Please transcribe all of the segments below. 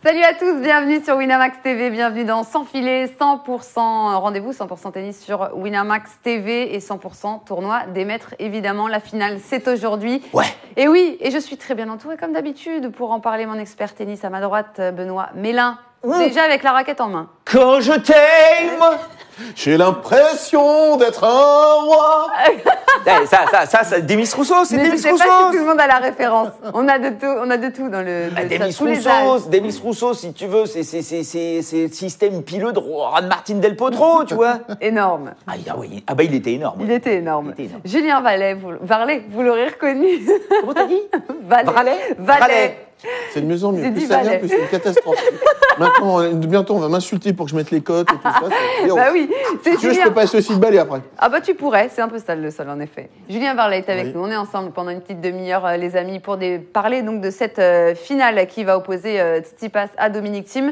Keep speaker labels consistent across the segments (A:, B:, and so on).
A: Salut à tous, bienvenue sur Winamax TV, bienvenue dans Sans filet, 100% rendez-vous, 100% tennis sur Winamax TV et 100% tournoi des maîtres. Évidemment, la finale, c'est aujourd'hui.
B: Ouais.
A: Et oui, et je suis très bien entourée comme d'habitude pour en parler, mon expert tennis à ma droite, Benoît Mélin, déjà avec la raquette en main.
B: Quand je t'aime, j'ai l'impression d'être un roi. Ça, Demis Rousseau, c'est
A: Mais
B: Demis
A: je sais
B: Rousseau.
A: pas si tout le monde a la référence. On a de tout dans le...
B: Demis Rousseau, si tu veux, c'est le système pileux de Juan Martín del Potro, tu vois.
A: Énorme.
B: Oui. Ah bah il était énorme.
A: Il était énorme.
B: Il était énorme.
A: Julien Varlet, vous l'aurez reconnu.
B: Comment t'as dit?
A: Valet.
C: C'est de mieux en mieux.
A: J'ai
C: Plus
A: dit
C: ça vient,
A: Valet.
C: plus c'est une catastrophe. Maintenant, bientôt, on va m'insulter pour que je mette les cotes et tout ça.
A: Bah oui, c'est
C: Si tu veux, je
A: Julien.
C: peux passer aussi de balai après.
A: Ah bah tu pourrais, c'est un peu sale le sol en effet. Julien Varlet est avec
C: Oui.
A: nous, on est ensemble pendant une petite demi-heure les amis pour parler donc de cette finale qui va opposer Tsitsipas à Dominic Thiem.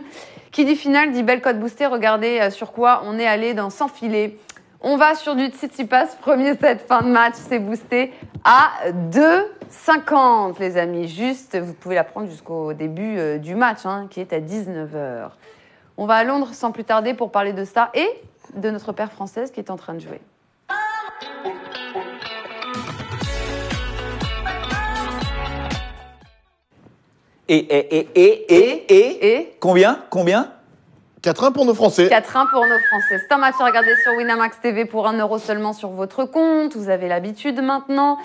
A: Qui dit finale dit belle cote boostée, regardez sur quoi on est allé dans 100 filets. On va sur du Tsitsipas, premier set, fin de match, c'est boosté à 2,50 les amis. Juste, vous pouvez la prendre jusqu'au début du match qui est à 19h. On va à Londres sans plus tarder pour parler de ça et de notre paire française qui est en train de jouer.
B: Et combien
C: 4-1 pour nos Français.
A: 4-1 pour nos Français. C'est un match à regarder sur Winamax TV pour 1 € seulement sur votre compte. Vous avez l'habitude maintenant.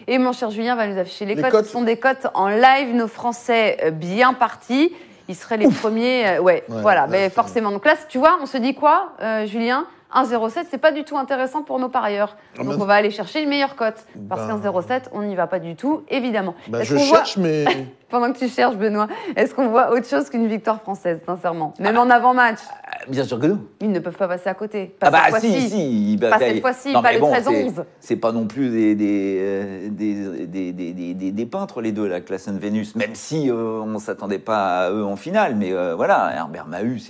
A: Et mon cher Julien va nous afficher les cotes. Ce sont des cotes en live. Nos Français bien partis. Ils seraient les premiers. Voilà, mais forcément. Donc là, tu vois, on se dit quoi, Julien? 1,07, c'est pas du tout intéressant pour nos parieurs. Donc on va aller chercher une meilleure cote. Parce qu'1,07, on n'y va pas du tout, évidemment.
C: Je cherche, mais...
A: Pendant que tu cherches, Benoît, est-ce qu'on voit autre chose qu'une victoire française, sincèrement? Même en avant-match.
B: Bien sûr que non.
A: Ils ne peuvent pas passer à côté. Pas
B: Ah bah
A: cette fois-ci.
B: si.
A: Pas cette fois-ci, pas le 13-11.
B: C'est pas non plus des peintres les deux, la Klaassen Vénus, même si on s'attendait pas à eux en finale. Mais voilà, Herbert Mahut,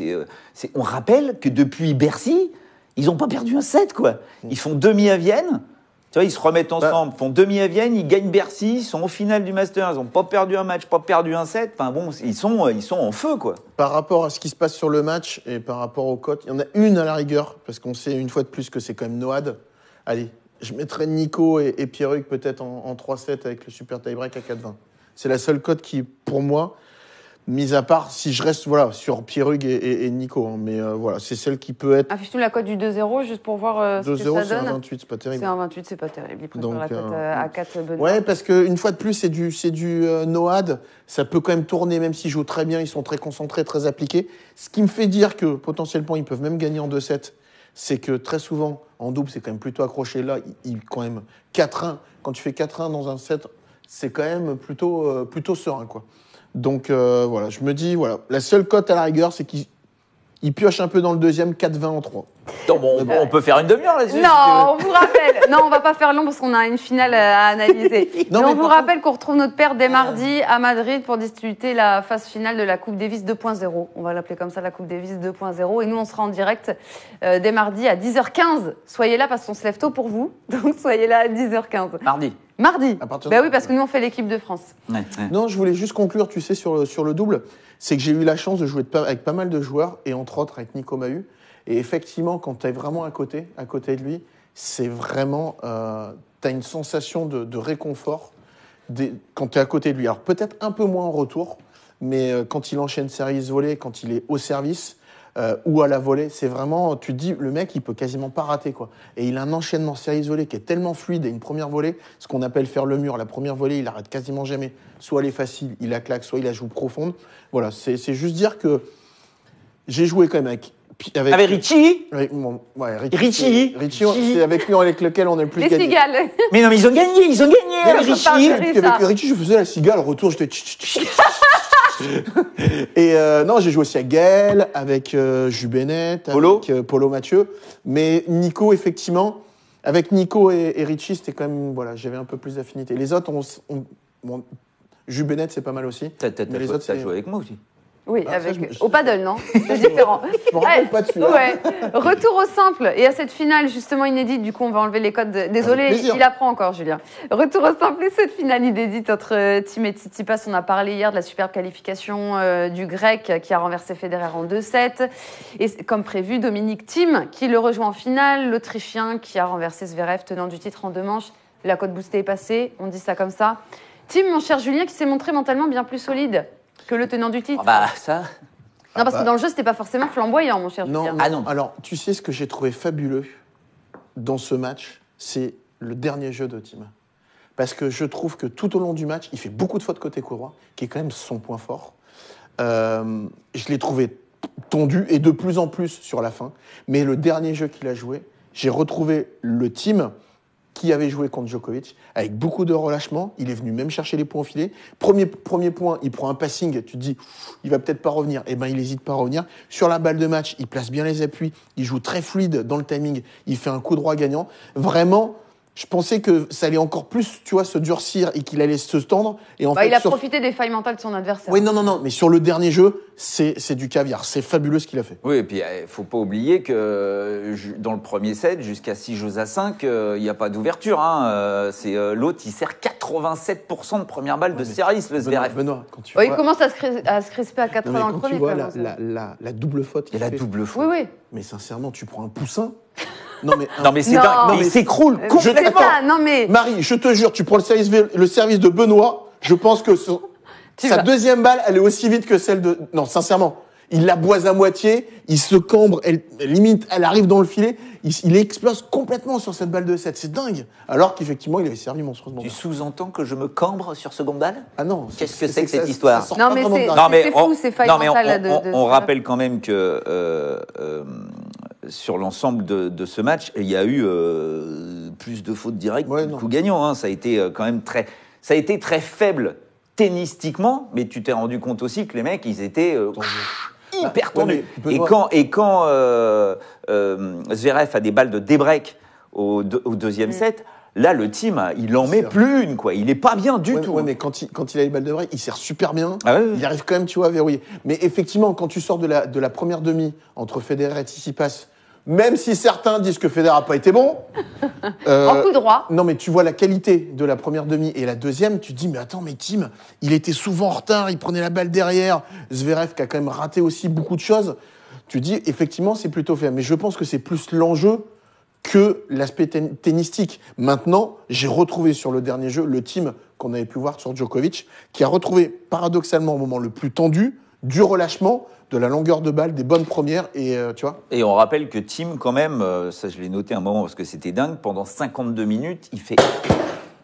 B: on rappelle que depuis Bercy, ils n'ont pas perdu un set, quoi. Ils font demi à Vienne. Tu vois, ils se remettent ensemble, font demi à Vienne, ils gagnent Bercy, ils sont au final du Masters, ils n'ont pas perdu un match, pas perdu un set. Enfin bon, ils sont en feu, quoi.
C: Par rapport à ce qui se passe sur le match et par rapport aux cotes, il y en a une à la rigueur, parce qu'on sait une fois de plus que c'est quand même Noad. Allez, je mettrais Nico et Pierre-Hugues peut-être en 3-7 avec le super tie-break à 4-20. C'est la seule cote qui, pour moi, mis à part si je reste sur Pierre-Hugues et Nico. Mais voilà, c'est celle qui peut être...
A: Affiche-nous la cote du 2-0 juste pour voir ce que
C: 2-0,
A: ça
C: c'est
A: donne.
C: 1,28, c'est pas terrible.
A: C'est 1,28, c'est pas terrible. Il préfère
C: Donc,
A: la cote à 4 Benoît.
C: Ouais, parce qu'une fois de plus, c'est du Noad. Ça peut quand même tourner, même s'ils jouent très bien, ils sont très concentrés, très appliqués. Ce qui me fait dire que potentiellement, ils peuvent même gagner en 2-7. C'est que très souvent, en double, c'est quand même plutôt accroché. Là, quand même 4-1. Quand tu fais 4-1 dans un set, c'est quand même plutôt serein, quoi. Donc voilà, je me dis, la seule cote à la rigueur, c'est qu'ils piochent un peu dans le deuxième, 4-20 en 3.
B: Donc, on peut faire une demi-heure là-dessus.
A: Non, on vous rappelle. Non, on va pas faire long parce qu'on a une finale à analyser.
C: Non,
A: mais
C: mais
A: on vous rappelle qu'on retrouve notre paire dès mardi à Madrid pour disputer la phase finale de la Coupe Davis 2.0. On va l'appeler comme ça, la Coupe Davis 2.0. Et nous, on sera en direct dès mardi à 10h15. Soyez là parce qu'on se lève tôt pour vous. Donc, soyez là à 10h15. Mardi.
C: À partir
A: Ben
C: de-
A: oui, parce que nous, on fait l'équipe de France.
B: Ouais.
C: Non, je voulais juste conclure, tu sais, sur le double. C'est que j'ai eu la chance de jouer avec pas mal de joueurs, et entre autres avec Nico Mahut. Et effectivement, quand tu es vraiment à côté de lui, c'est vraiment... tu as une sensation de réconfort quand tu es à côté de lui. Alors peut-être un peu moins en retour, mais quand il enchaîne service volée, quand il est au service ou à la volée, c'est vraiment... Tu te dis, le mec, il peut quasiment pas rater, quoi. Et il a un enchaînement service volée qui est tellement fluide, et une première volée, ce qu'on appelle faire le mur. La première volée, il arrête quasiment jamais. Soit elle est facile, il la claque, soit il la joue profonde. Voilà, c'est juste dire que j'ai joué quand même avec
B: Richie.
C: Richie, c'est avec lui avec lequel on a le plus
A: Les
C: gagné.
A: cigales.
B: Mais non, mais ils ont gagné avec
A: Richie.
B: Richie.
C: Avec Richie, je faisais la cigale, retour, j'étais... Et non, j'ai joué aussi avec Gaël, avec Jubenet, avec Polo Mathieu. Mais Nico, effectivement, avec Nico et Richie, c'était quand même... Voilà, j'avais un peu plus d'affinité. Les autres, bon, Jubenet, c'est pas mal aussi.
B: T'as joué avec moi aussi.
A: Oui,
C: Ah, ça,
A: au paddle, non? C'est différent.
C: Je me rappelle pas de celui-là.
A: Ouais. Retour au simple et à cette finale justement inédite. Du coup, on va enlever les codes. Désolé,
C: plaisir.
A: il apprend encore, Julien. Retour au simple et cette finale inédite entre Thiem et Tsitsipas. On a parlé hier de la superbe qualification du Grec qui a renversé Federer en 2-7. Et comme prévu, Dominic Thiem qui le rejoint en finale. L'Autrichien qui a renversé Zverev, tenant du titre en 2 manches. La cote boostée est passée. On dit ça comme ça. Thiem, mon cher Julien, qui s'est montré mentalement bien plus solide que le tenant du titre.
B: Ah bah ça.
A: Non, parce que dans le jeu, c'était pas forcément flamboyant, mon cher
C: Non,
A: Julien.
B: Ah non.
C: Alors, tu sais ce que j'ai trouvé fabuleux dans ce match, c'est le dernier jeu de Thiem. Parce que je trouve que tout au long du match, il fait beaucoup de fautes côté coup droit, qui est quand même son point fort. Je l'ai trouvé tendu et de plus en plus sur la fin. Mais le dernier jeu qu'il a joué, j'ai retrouvé le Thiem qui avait joué contre Djokovic, avec beaucoup de relâchement. Il est venu même chercher les points au filet. Premier point, il prend un passing, tu te dis, il va peut-être pas revenir. Eh ben, il hésite pas à revenir. Sur la balle de match, il place bien les appuis, il joue très fluide dans le timing, il fait un coup droit gagnant. Vraiment, je pensais que ça allait encore plus, tu vois, se durcir et qu'il allait se tendre. Et en fait,
A: Il a profité des failles mentales de son adversaire.
C: Oui, non, mais sur le dernier jeu, c'est du caviar. C'est fabuleux ce qu'il a fait.
B: Oui, et puis il faut pas oublier que dans le premier set, jusqu'à 6-5, il n'y a pas d'ouverture. Hein. L'autre, il sert 87% de première balle de service, le Zverev.
C: Benoît, quand tu
A: Il
C: vois,
A: commence à se crisper à 80 dans le
C: quand
A: premier.
C: tu vois
A: quand même.
C: la double faute
B: Et
C: qu'il
B: la
C: fait,
B: double faute.
A: Oui.
C: mais sincèrement, tu prends un poussin. Non, mais,
B: Non, mais c'est
A: Non.
B: dingue.
A: Non,
B: Mais
C: mais
B: il s'écroule
A: C'est
B: complètement.
A: ça, non mais.
C: Marie, je te jure, tu prends le service de Benoît, je pense que
A: Tu
C: sa
A: vas.
C: deuxième balle, elle est aussi vite que celle de... Non, sincèrement, il la boise à moitié, il se cambre, limite, elle arrive dans le filet, il explose complètement sur cette balle de 7. C'est dingue. Alors qu'effectivement, il avait servi monstrueusement.
B: Tu sous-entends que je me cambre sur seconde balle?
C: Ah non.
B: Qu'est-ce que c'est que cette histoire?
C: sort
A: Non,
C: pas
A: mais
C: vraiment de
A: c'est-
C: là.
B: Non, mais
A: c'est
B: on-
A: fou, ces failles
B: non, mais
A: mentales de
B: on rappelle quand même que sur l'ensemble de ce match, il y a eu plus de fautes directes
C: Ouais,
B: que de
C: non.
B: coups gagnants. Hein. Ça a été quand même ça a été très faible tennistiquement, mais tu t'es rendu compte aussi que les mecs, ils étaient hyper
C: Ouais,
B: tendus.
C: mais
B: Et
C: Benoît-
B: quand Zverev a des balles de débreak au deuxième set, là, le team, il en met
C: C'est
B: plus une, quoi. Il est pas bien du tout.
C: Ouais, mais quand il a les balles de break, il sert super bien.
B: Ah ouais, ouais.
C: Il arrive quand même, tu vois, à verrouiller. Mais effectivement, quand tu sors de la première demi entre Federer et Tsitsipas, même si certains disent que Federer n'a pas été bon,
A: En coup droit.
C: non, mais tu vois la qualité de la première demi et la deuxième, tu te dis, mais attends, mais Thiem, il était souvent en retard, il prenait la balle derrière. Zverev qui a quand même raté aussi beaucoup de choses. Tu dis, effectivement, c'est plutôt fait. Mais je pense que c'est plus l'enjeu que l'aspect tennistique. Maintenant, j'ai retrouvé sur le dernier jeu le Thiem qu'on avait pu voir sur Djokovic, qui a retrouvé paradoxalement au moment le plus tendu, du relâchement, de la longueur de balle, des bonnes premières, et tu vois.
B: Et on rappelle que Thiem, quand même, ça je l'ai noté un moment parce que c'était dingue, pendant 52 minutes, il fait...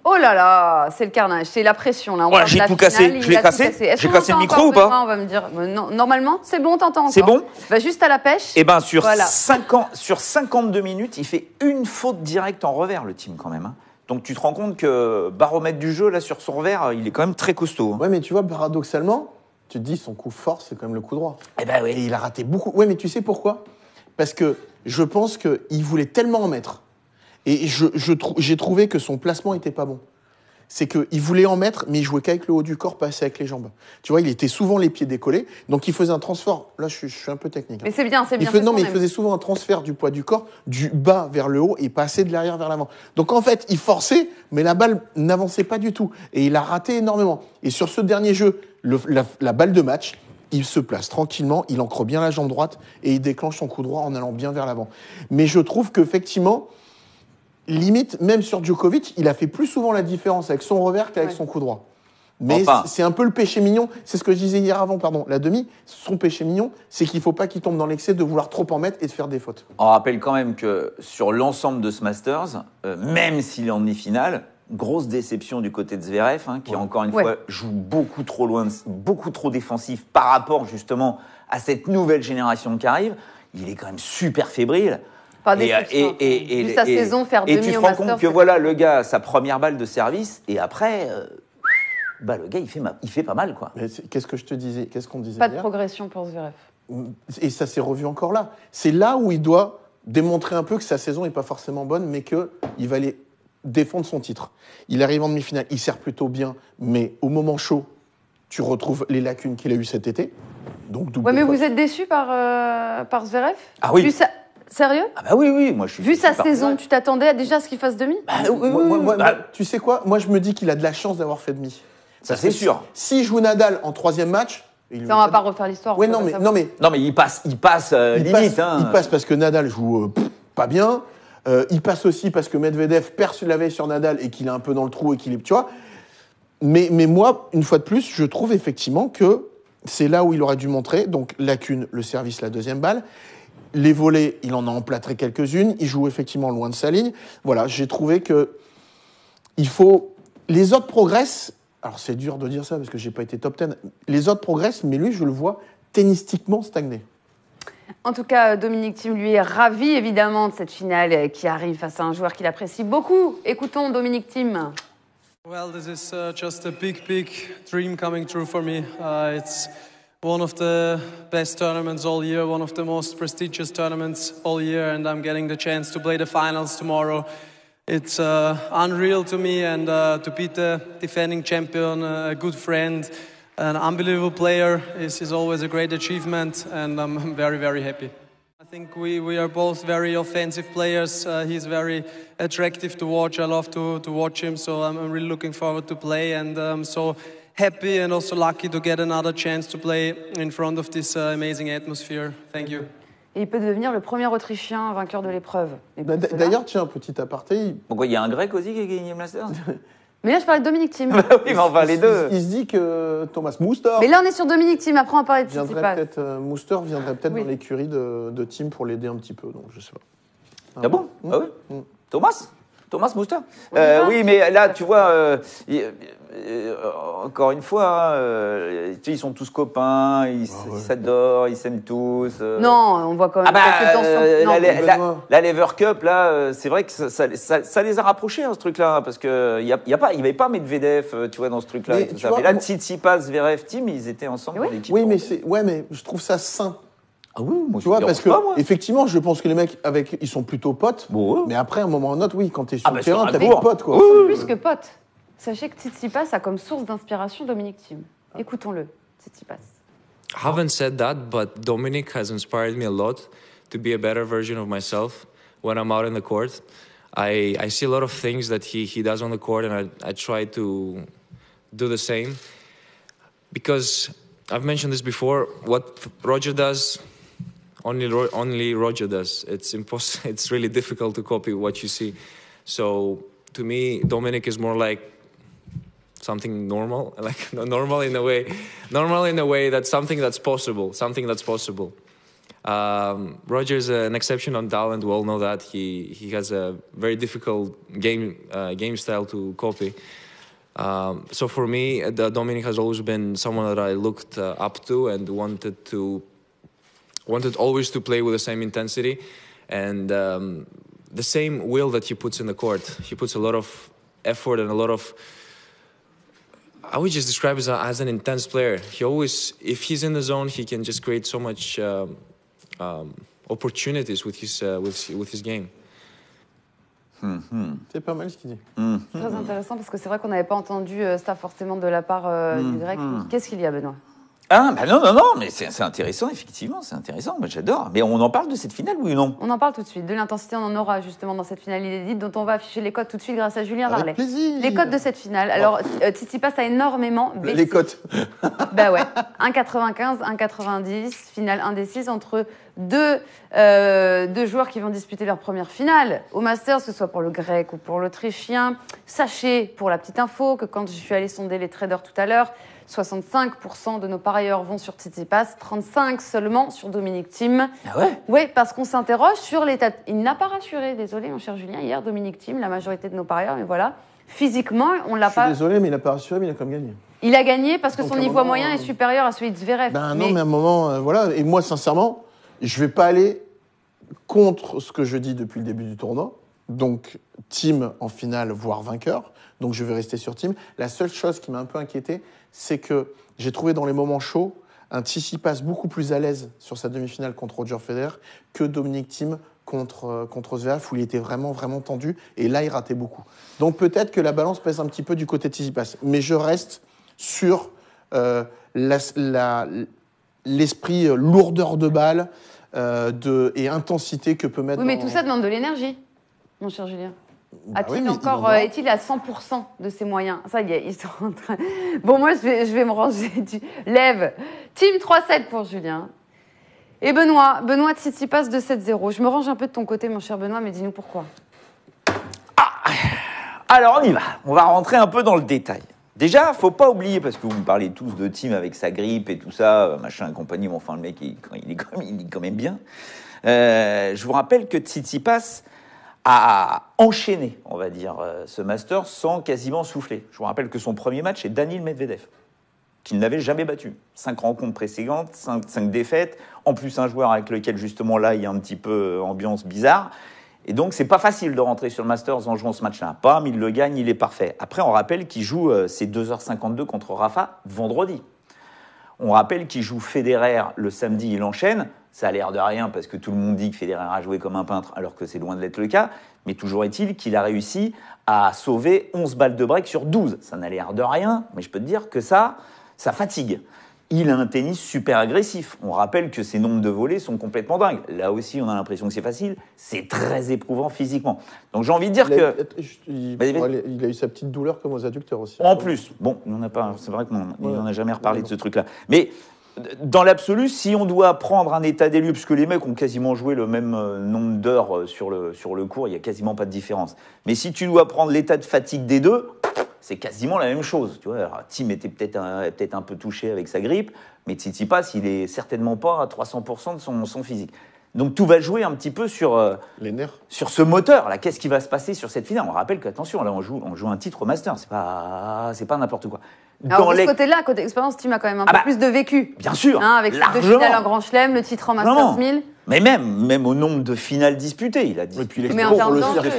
A: Oh là là, c'est le carnage, c'est la pression là. On
B: Voilà,
A: parle
B: j'ai
A: de la
B: tout cassé.
A: finale,
B: Je
A: il
B: l'ai
A: a tout
B: cassé.
A: Est-ce
B: J'ai
A: qu'on
B: cassé le
A: entend
B: micro
A: encore,
B: ou pas
A: Benoît? On va me dire, non, normalement, c'est bon, t'entends encore.
B: C'est bon
A: Va juste à la pêche.
B: Eh ben sur,
A: Voilà.
B: 52 minutes, il fait une faute directe en revers, le Thiem, quand même. Hein. Donc tu te rends compte que baromètre du jeu, là, sur son revers, il est quand même très costaud. Hein.
C: Ouais, mais tu vois, paradoxalement, tu te dis, son coup fort, c'est quand même le coup droit.
B: Eh ben
C: Et
B: oui.
C: il a raté beaucoup. Ouais, mais tu sais pourquoi? Parce que je pense qu'il voulait tellement en mettre. Et j'ai trouvé que son placement était pas bon. C'est qu'il voulait en mettre, mais il jouait qu'avec le haut du corps, pas assez avec les jambes. Tu vois, il était souvent les pieds décollés, donc il faisait un transfert. Là, je suis un peu technique. Hein.
A: Mais c'est bien, c'est bien.
C: Non, mais il faisait souvent un transfert du poids du corps, du bas vers le haut et passer de l'arrière vers l'avant. Donc en fait, il forçait, mais la balle n'avançait pas du tout. Et il a raté énormément. Et sur ce dernier jeu, la balle de match, il se place tranquillement, il ancre bien la jambe droite et il déclenche son coup droit en allant bien vers l'avant. Mais je trouve qu'effectivement, limite, même sur Djokovic, il a fait plus souvent la différence avec son revers qu'avec son coup droit. Mais
B: Enfin.
C: c'est un peu le péché mignon. C'est ce que je disais hier avant, pardon. La demi, son péché mignon, c'est qu'il ne faut pas qu'il tombe dans l'excès de vouloir trop en mettre et de faire des fautes.
B: On rappelle quand même que sur l'ensemble de ce Masters, même s'il est en demi-finale, grosse déception du côté de Zverev, hein, qui encore une fois joue beaucoup trop loin, beaucoup trop défensif par rapport justement à cette nouvelle génération qui arrive. Il est quand même super fébrile.
A: Pas déception. Vu sa saison, faire
B: et
A: demi
B: tu te
A: au
B: rends
A: Masters,
B: compte que
A: c'est
B: voilà, le gars a sa première balle de service et après, le gars il fait pas mal, quoi.
C: Mais qu'est-ce que je te disais? Qu'est-ce qu'on disait
A: Pas de
C: hier?
A: progression pour Zverev.
C: Et ça s'est revu encore là. C'est là où il doit démontrer un peu que sa saison n'est pas forcément bonne, mais qu'il va aller défendre son titre. Il arrive en demi-finale, il sert plutôt bien, mais au moment chaud, tu retrouves les lacunes qu'il a eues cet été. Donc, double
A: Ouais, mais
C: faute.
A: vous êtes déçu par Zverev?
B: Ah oui.
A: Sérieux?
B: Ah bah oui, moi je suis...
A: Vu sa
B: par-
A: saison, tu t'attendais déjà à ce qu'il fasse demi?
C: Moi, tu sais quoi? Moi, je me dis qu'il a de la chance d'avoir fait demi.
B: Ça,
C: Parce
B: c'est
C: que
B: sûr.
C: S'il joue Nadal en 3e match...
A: Ça, on va pas refaire l'histoire.
C: Ouais,
A: on peut
C: non,
A: pas
C: mais,
A: savoir.
C: non, mais
B: Non, mais il passe
C: il
B: limite.
C: passe, il passe parce que Nadal joue pas bien. Il passe aussi parce que Medvedev perce la veille sur Nadal et qu'il est un peu dans le trou et qu'il est... Tu vois? Mais moi, une fois de plus, je trouve effectivement que c'est là où il aurait dû montrer. Donc, lacune, le service, la 2e balle. Les volets, il en a emplâtré quelques-unes. Il joue effectivement loin de sa ligne. Voilà, j'ai trouvé que il faut... Les autres progressent. Alors, c'est dur de dire ça parce que j'ai pas été top 10. Les autres progressent, mais lui, je le vois tennistiquement stagner.
A: En tout cas, Dominic Thiem, lui, est ravi, évidemment, de cette finale qui arrive face à un joueur qu'il apprécie beaucoup. Écoutons Dominic Thiem.
D: Well, this is just a big dream coming true for me. It's one of the best tournaments all year, one of the most prestigious tournaments all year, and I'm getting the chance to play the finals tomorrow. It's unreal to me, and to beat the defending champion, a good friend, an unbelievable player is always a great achievement, and I'm very happy. I think we are both very offensive players. He's very attractive to watch. I love to watch him, so I'm really looking forward to play, and I'm so happy and also lucky to get another chance to play in front of this amazing atmosphere. Thank you.
A: Et il peut devenir le premier Autrichien vainqueur de l'épreuve. Et pour cela-
C: D'ailleurs, tiens, petit aparté,
B: Pourquoi il y a un Grec aussi qui a gagné le Masters?
A: Mais là, je parlais de Dominic Thiem.
B: Oui, mais enfin les deux.
C: il se dit que Thomas Muster
A: Mais là, on est sur Dominic Thiem. Après, on va parler de
C: viendrait
A: Tsitsipas.
C: peut-être, Muster viendrait peut-être
A: Oui.
C: dans l'écurie de Team pour l'aider un petit peu, donc je sais pas.
B: Ah bon? Ah oui. Thomas Muster.
A: On y va.
B: Oui, mais là, tu vois, encore une fois, tu sais, ils sont tous copains, ils s'adorent, ils s'aiment tous.
A: Non, on voit quand même
B: Ah bah,
A: quelques tensions. Non.
B: la Lever Cup, là, c'est vrai que ça les a rapprochés, hein, ce truc-là, parce que il y avait pas Medvedev, tu vois, dans ce truc-là.
C: Mais
B: Et tout
C: tu
B: ça.
C: vois,
B: Mais là,
C: moi-
B: Tsitsipas, Zverev, Team, ils étaient ensemble
A: Oui.
B: dans l'équipe.
C: Oui, mais je trouve ça sain.
B: Ah oui, moi,
C: Tu vois,
B: ça me
C: parce que
B: dérange pas, moi.
C: effectivement, je pense que les mecs ils sont plutôt potes.
B: Bon, ouais.
C: Mais après, à un moment ou à un autre, oui, quand t'es sur
B: Ah
C: le
B: bah, sur
C: terrain,
B: un
C: t'as plus
B: court.
C: de potes, quoi.
A: Plus que pote. Sachez que Tsitsipas a comme source d'inspiration Dominic Thiem. Écoutons-le, Tsitsipas.
E: I haven't said that, but Dominic has inspired me a lot to be a better version of myself when I'm out in the court. I see a lot of things that he does on the court, and I try to do the same. Because I've mentioned this before, what Roger does, only Roger does. It's impossible. It's really difficult to copy what you see. So to me, Dominic is more like something normal, like normal in a way that's something that's possible. Roger's an exception on talent. We all know that he has a very difficult game style to copy. So for me, Dominic has always been someone that I looked up to and wanted always to play with the same intensity and the same will that he puts in the court. He puts a lot of effort and a lot of. I would just describe him as an intense player. He always, if he's in the zone, he can just create so much opportunities with his game.
C: C'est pas mal ce qu'il dit.
A: Très intéressant parce que c'est vrai qu'on n'avait pas entendu ça forcément de la part du grec. Qu'est-ce qu'il y a, Benoît?
B: Ah, bah non, mais c'est intéressant, effectivement, c'est intéressant, moi j'adore. Mais on en parle de cette finale, oui ou non?
A: On en parle tout de suite. De l'intensité, on en aura justement dans cette finale inédite dont on va afficher les codes tout de suite grâce à Julien Varlet.
C: Avec plaisir.
A: Les codes de cette finale. Alors, Tsitsipas a énormément baissé.
C: Les cotes.
A: Bah ouais. 1,95, 1,90, finale indécise entre deux joueurs qui vont disputer leur première finale au Masters, que ce soit pour le grec ou pour l'autrichien. Sachez, pour la petite info, que quand je suis allée sonder les traders tout à l'heure, 65% de nos parieurs vont sur Tsitsipas, 35% seulement sur Dominic Thiem.
B: Ah ouais?
A: Oui, parce qu'on s'interroge sur l'état. Il n'a pas rassuré, désolé, mon cher Julien, hier, Dominic Thiem, la majorité de nos parieurs, mais voilà. Physiquement, on l'a
C: Je
A: pas.
C: suis désolé, mais il a pas rassuré, mais il a quand même gagné.
A: Il a gagné parce que
C: Donc,
A: son
C: à un
A: niveau
C: moment,
A: moyen est supérieur à celui de Zverev.
C: Ben non, mais à un moment, voilà. Et moi, sincèrement, je vais pas aller contre ce que je dis depuis le début du tournoi. Donc, Thiem en finale, voire vainqueur. Donc, je vais rester sur Thiem. La seule chose qui m'a un peu inquiété, c'est que j'ai trouvé dans les moments chauds un Tsitsipas beaucoup plus à l'aise sur sa demi-finale contre Roger Federer que Dominic Thiem contre Zverev, où il était vraiment, vraiment tendu. Et là, il ratait beaucoup. Donc, peut-être que la balance pèse un petit peu du côté de Tsitsipas. Mais je reste sur l'esprit lourdeur de balle et intensité que peut mettre.
A: Oui, mais tout ça demande de l'énergie, mon cher Julien.
C: Bah
A: A-t-il
C: oui, mais
A: encore, est-il à 100% de ses moyens? Ça y est, ils sont en train. Bon, moi, je vais me ranger. Lève. Team 3-7 pour Julien. Et Benoît Tsitsipas de 7-0. Je me range un peu de ton côté, mon cher Benoît, mais dis-nous pourquoi.
B: Alors on y va, on va rentrer un peu dans le détail. Déjà, faut pas oublier, parce que vous me parlez tous de Thiem avec sa grippe et tout ça, machin et compagnie, mais enfin le mec, il est quand même bien. Je vous rappelle que Tsitsipas a enchaîné, on va dire, ce Master sans quasiment souffler. Je vous rappelle que son premier match est Daniil Medvedev, qu'il n'avait jamais battu. 5 rencontres précédentes, 5 défaites, en plus un joueur avec lequel justement là, il y a un petit peu ambiance bizarre. Et donc, c'est pas facile de rentrer sur le Masters en jouant ce match-là. Pam, il le gagne, il est parfait. Après, on rappelle qu'il joue ses 2h52 contre Rafa vendredi. On rappelle qu'il joue Federer le samedi, il enchaîne. Ça a l'air de rien parce que tout le monde dit que Federer a joué comme un peintre alors que c'est loin de l'être le cas. Mais toujours est-il qu'il a réussi à sauver 11 balles de break sur 12. Ça n'a l'air de rien, mais je peux te dire que ça fatigue. Il a un tennis super agressif. On rappelle que ses nombres de volées sont complètement dingues. Là aussi, on a l'impression que c'est facile. C'est très éprouvant physiquement. Donc j'ai envie de dire
C: Il a eu sa petite douleur comme aux adducteurs aussi.
B: En plus, bon, il n'en a pas. C'est vrai qu'on n'en a jamais reparlé de ce truc-là. Mais dans l'absolu, si on doit prendre un état des lieux, puisque les mecs ont quasiment joué le même nombre d'heures sur le cours, il n'y a quasiment pas de différence. Mais si tu dois prendre l'état de fatigue des deux, c'est quasiment la même chose. Tu vois, alors, Thiem était peut-être un peu touché avec sa grippe, mais Tsitsipas, il est certainement pas à 300% de son physique. Donc tout va jouer un petit peu sur
C: les nerfs,
B: sur ce moteur. Là, qu'est-ce qui va se passer sur cette finale? On rappelle qu'attention, là, on joue un titre au Master. C'est pas n'importe quoi.
A: Alors de ce côté-là, côté expérience, Thiem a quand même un peu plus de vécu.
B: Bien sûr,
A: avec les 2 finales en Grand Chelem, le titre en Masters 1000.
B: Mais même au nombre de finales disputées, il a dit.
C: Et puis
A: mais en termes d'enjeu,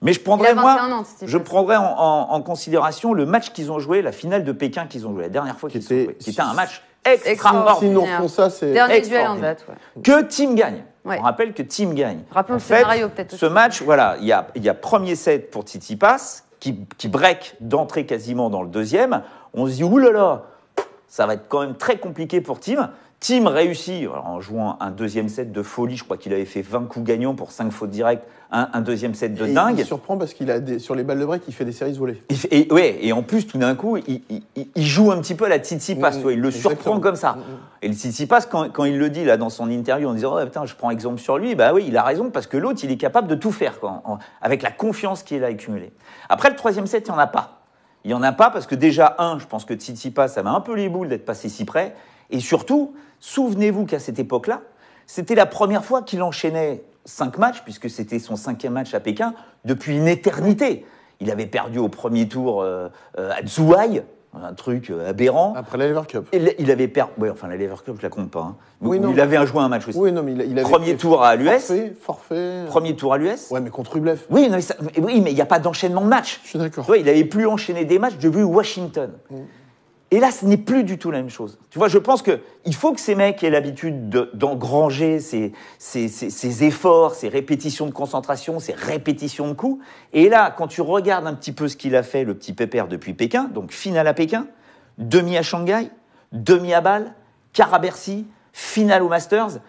B: Mais je prendrais en considération le match qu'ils ont joué, la finale de Pékin qu'ils ont joué la dernière fois qu'ils ont joué, qui était un match extraordinaire.
C: S'ils nous refont ça, c'est
A: dernier duel en date.
B: Que Thiem gagne.
A: Ouais.
B: On rappelle que Thiem gagne.
A: Rappelons le scénario peut-être.
B: Ce match, voilà, il y a premier set pour Tsitsipas qui break d'entrée quasiment dans le deuxième. On se dit oulala, ça va être quand même très compliqué pour Thiem. Thiem réussit en jouant un deuxième set de folie. Je crois qu'il avait fait 20 coups gagnants pour 5 fautes directes. Un deuxième set de dingue.
C: Il surprend parce qu'il a sur les balles de break, il fait des séries volées.
B: Et en plus, tout d'un coup, il joue un petit peu à la Tsitsipas. Il le surprend comme ça. Et le Tsitsipas, quand il le dit là dans son interview en disant « Oh putain, je prends exemple sur lui », bah oui, il a raison parce que l'autre, il est capable de tout faire avec la confiance qu'il a accumulée. Après, le troisième set, il n'y en a pas. Il n'y en a pas parce que déjà, je pense que Tsitsipas, ça m'a un peu les boules d'être passé si près. Et surtout, souvenez-vous qu'à cette époque-là, c'était la première fois qu'il enchaînait 5 matchs, puisque c'était son 5e match à Pékin, depuis une éternité. Il avait perdu au premier tour à Zhuhai, un truc aberrant.
C: Après la Lever Cup.
B: Il avait perdu. Oui, enfin, la Lever Cup, je la compte pas. Hein.
C: Oui,
B: il avait joué un match aussi.
C: Oui, non, mais il avait
B: premier tour à l'US.
C: Forfait.
B: Premier tour à l'US.
C: Ouais, mais contre Rublev.
B: Oui, mais il n'y a pas d'enchaînement de matchs.
C: Je suis d'accord.
B: Tu vois, il n'avait plus enchaîné des matchs depuis Washington. Et là, ce n'est plus du tout la même chose. Tu vois, je pense qu'il faut que ces mecs aient l'habitude d'engranger ces efforts, ces répétitions de concentration, ces répétitions de coups. Et là, quand tu regardes un petit peu ce qu'il a fait, le petit pépère, depuis Pékin, donc finale à Pékin, demi à Shanghai, demi à Bâle, quart à Bercy, finale au Masters.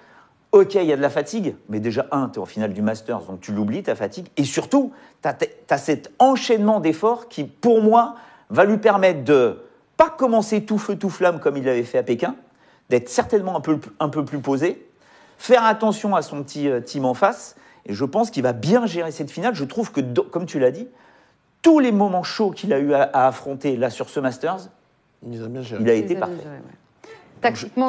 B: Ok, il y a de la fatigue, mais déjà, tu es en finale du Masters, donc tu l'oublies, ta fatigue. Et surtout, tu as cet enchaînement d'efforts qui, pour moi, va lui permettre de pas commencer tout feu, tout flamme comme il l'avait fait à Pékin, d'être certainement un peu plus posé, faire attention à son petit Thiem en face, et je pense qu'il va bien gérer cette finale. Je trouve que, comme tu l'as dit, tous les moments chauds qu'il a eu à affronter là sur ce Masters, il a été parfait.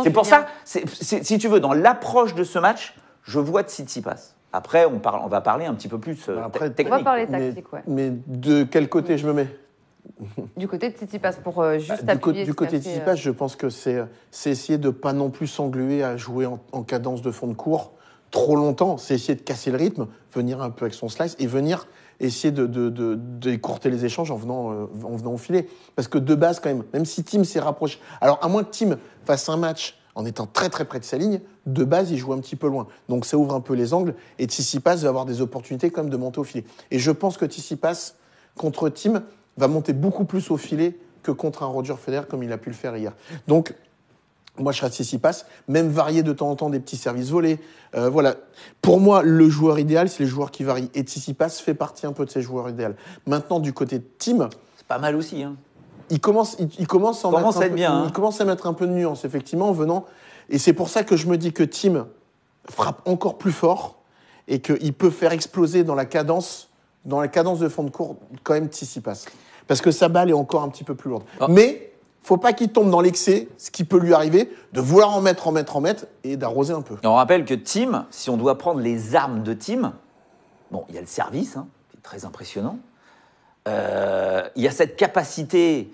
B: C'est pour ça, si tu veux, dans l'approche de ce match, je vois Tsitsipas. Après, on va parler un petit peu plus technique.
A: On va parler tactique,
C: mais de quel côté je me mets?
A: Du côté de Tsitsipas, pour juste appuyer.
C: Du côté de Tsitsipas, je pense que c'est essayer de ne pas non plus s'engluer à jouer en cadence de fond de cours trop longtemps. C'est essayer de casser le rythme, venir un peu avec son slice et venir essayer d'écourter les échanges en venant au filet. Parce que de base, quand même si Thiem s'est rapproché... Alors, à moins que Thiem fasse un match en étant très très près de sa ligne, de base, il joue un petit peu loin. Donc, ça ouvre un peu les angles et Tsitsipas va avoir des opportunités quand même de monter au filet. Et je pense que Tsitsipas, contre Thiem, va monter beaucoup plus au filet que contre un Roger Federer comme il a pu le faire hier. Donc, Moi, je serais Tsitsipas, même varier de temps en temps des petits services volés. Voilà. Pour moi, le joueur idéal, c'est les joueurs qui varient. Et Tsitsipas fait partie un peu de ces joueurs idéaux. Maintenant, du côté de Thiem,
B: C'est pas mal aussi. Hein.
C: il commence à
B: être bien, hein.
C: Il commence à mettre un peu de nuance, effectivement, en venant. Et c'est pour ça que je me dis que Thiem frappe encore plus fort et qu'il peut faire exploser dans la cadence de fond de cours, quand même, Tsitsipas. Parce que sa balle est encore un petit peu plus lourde.
B: Ah.
C: Mais faut pas qu'il tombe dans l'excès, ce qui peut lui arriver, de vouloir en mettre et d'arroser un peu.
B: Et on rappelle que Thiem, si on doit prendre les armes de Thiem, bon, il y a le service, hein, qui est très impressionnant. Il y a cette capacité,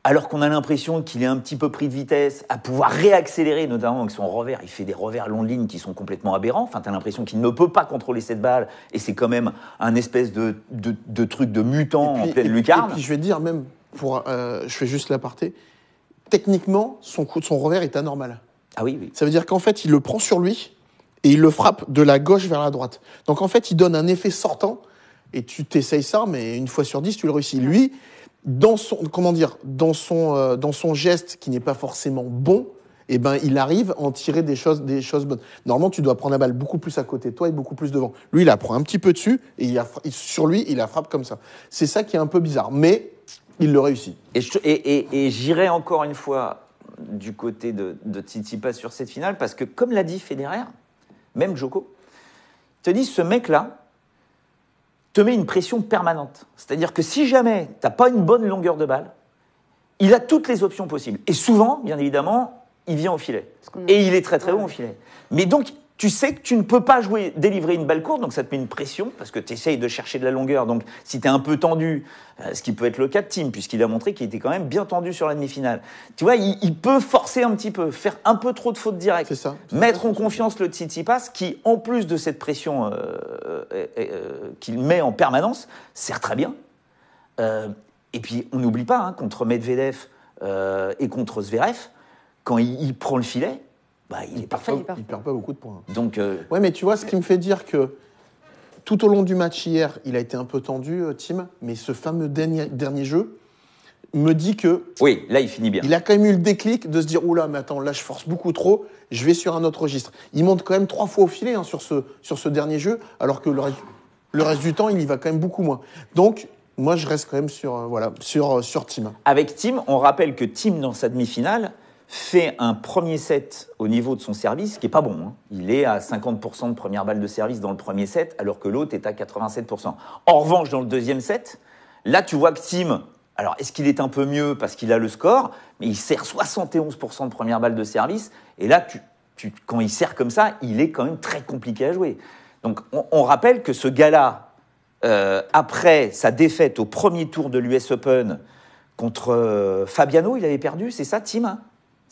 B: alors qu'on a l'impression qu'il est un petit peu pris de vitesse, à pouvoir réaccélérer, notamment avec son revers. Il fait des revers long de ligne qui sont complètement aberrants. Enfin, tu as l'impression qu'il ne peut pas contrôler cette balle, et c'est quand même un espèce de truc de mutant en pleine lucarne.
C: Et puis, je vais dire même, je fais juste l'aparté, techniquement, son revers est anormal.
B: Ah oui, oui.
C: Ça veut dire qu'en fait, il le prend sur lui et il le frappe de la gauche vers la droite. Donc en fait, il donne un effet sortant et tu t'essayes ça, mais une fois sur 10, tu le réussis. Lui, dans son geste qui n'est pas forcément bon, eh ben, il arrive à en tirer des choses bonnes. Normalement, tu dois prendre la balle beaucoup plus à côté de toi et beaucoup plus devant. Lui, il la prend un petit peu dessus et sur lui, il la frappe comme ça. C'est ça qui est un peu bizarre, mais il le réussit.
B: Et j'irai encore une fois du côté de Tsitsipas sur cette finale, parce que comme l'a dit Federer, même Djoko, te dit ce mec-là te met une pression permanente. C'est-à-dire que si jamais tu n'as pas une bonne longueur de balle, il a toutes les options possibles. Et souvent, bien évidemment, il vient au filet. Et il est très très haut au filet. Mais donc, tu sais que tu ne peux pas délivrer une balle courte, donc ça te met une pression, parce que tu essayes de chercher de la longueur. Donc, si tu es un peu tendu, ce qui peut être le cas de Thiem, puisqu'il a montré qu'il était quand même bien tendu sur la demi-finale, tu vois, il peut forcer un petit peu, faire un peu trop de fautes directes.
C: C'est ça.
B: Mettre en confiance le Tsitsipas, qui, en plus de cette pression qu'il met en permanence, sert très bien. Et puis, on n'oublie pas, hein, contre Medvedev et contre Zverev, quand il prend le filet, bah, il est parfait.
C: Il perd pas beaucoup de points.
B: Donc,
C: ouais, mais tu vois, ce qui me fait dire que tout au long du match hier, il a été un peu tendu, Thiem, mais ce fameux dernier jeu me dit que...
B: Oui, là, il finit bien.
C: Il a quand même eu le déclic de se dire « Oula, mais attends, là, je force beaucoup trop, je vais sur un autre registre. » Il monte quand même 3 fois au filet, hein, sur ce dernier jeu, alors que le reste du temps, il y va quand même beaucoup moins. Donc, moi, je reste quand même sur Thiem.
B: Avec Thiem, on rappelle que Thiem, dans sa demi-finale, fait un premier set au niveau de son service qui n'est pas bon. Hein. Il est à 50% de première balle de service dans le premier set, alors que l'autre est à 87%. En revanche, dans le deuxième set, là, tu vois que Thiem, alors est-ce qu'il est un peu mieux parce qu'il a le score, mais il sert 71% de première balle de service, et là, quand il sert comme ça, il est quand même très compliqué à jouer. Donc, on rappelle que ce gars-là, après sa défaite au premier tour de l'US Open contre Fabiano, il avait perdu, c'est ça, Thiem, hein?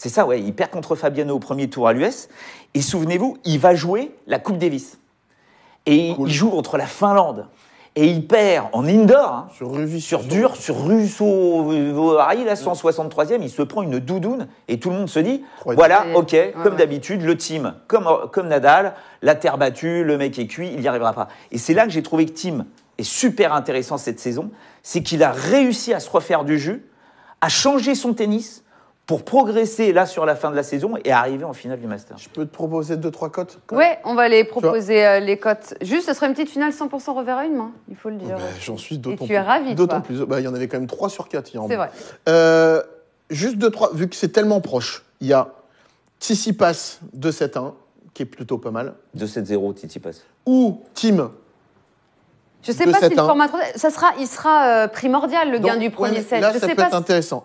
B: C'est ça, ouais, il perd contre Fabiano au premier tour à l'US. Et souvenez-vous, il va jouer la Coupe Davis. Et il joue contre la Finlande. Et il perd en indoor, hein, sur dur, sur Russo-Harry, là, 163e, il se prend une doudoune et tout le monde se dit, voilà, ok, comme d'habitude, le Thiem, comme Nadal, la terre battue, le mec est cuit, il n'y arrivera pas. Et c'est là que j'ai trouvé que Thiem est super intéressant cette saison, c'est qu'il a réussi à se refaire du jus, à changer son tennis, pour progresser là sur la fin de la saison et arriver en finale du Master.
C: Je peux te proposer 2-3 cotes?
A: Ouais, on va les proposer les cotes. Juste, ce serait une petite finale 100% revers à une main, il faut le dire.
C: J'en suis d'autant plus.
A: Et tu es ravi,
C: d'autant plus. Il y en avait quand même 3 sur 4 hier.
A: C'est vrai.
C: Juste 2-3, vu que c'est tellement proche, il y a Tsitsipas 2-7-1, qui est plutôt pas mal.
B: 2-7-0, Tsitsipas.
C: Ou Thiem.
A: Je sais pas si le format... il sera primordial, le gain du premier set.
C: Là, ça peut être intéressant.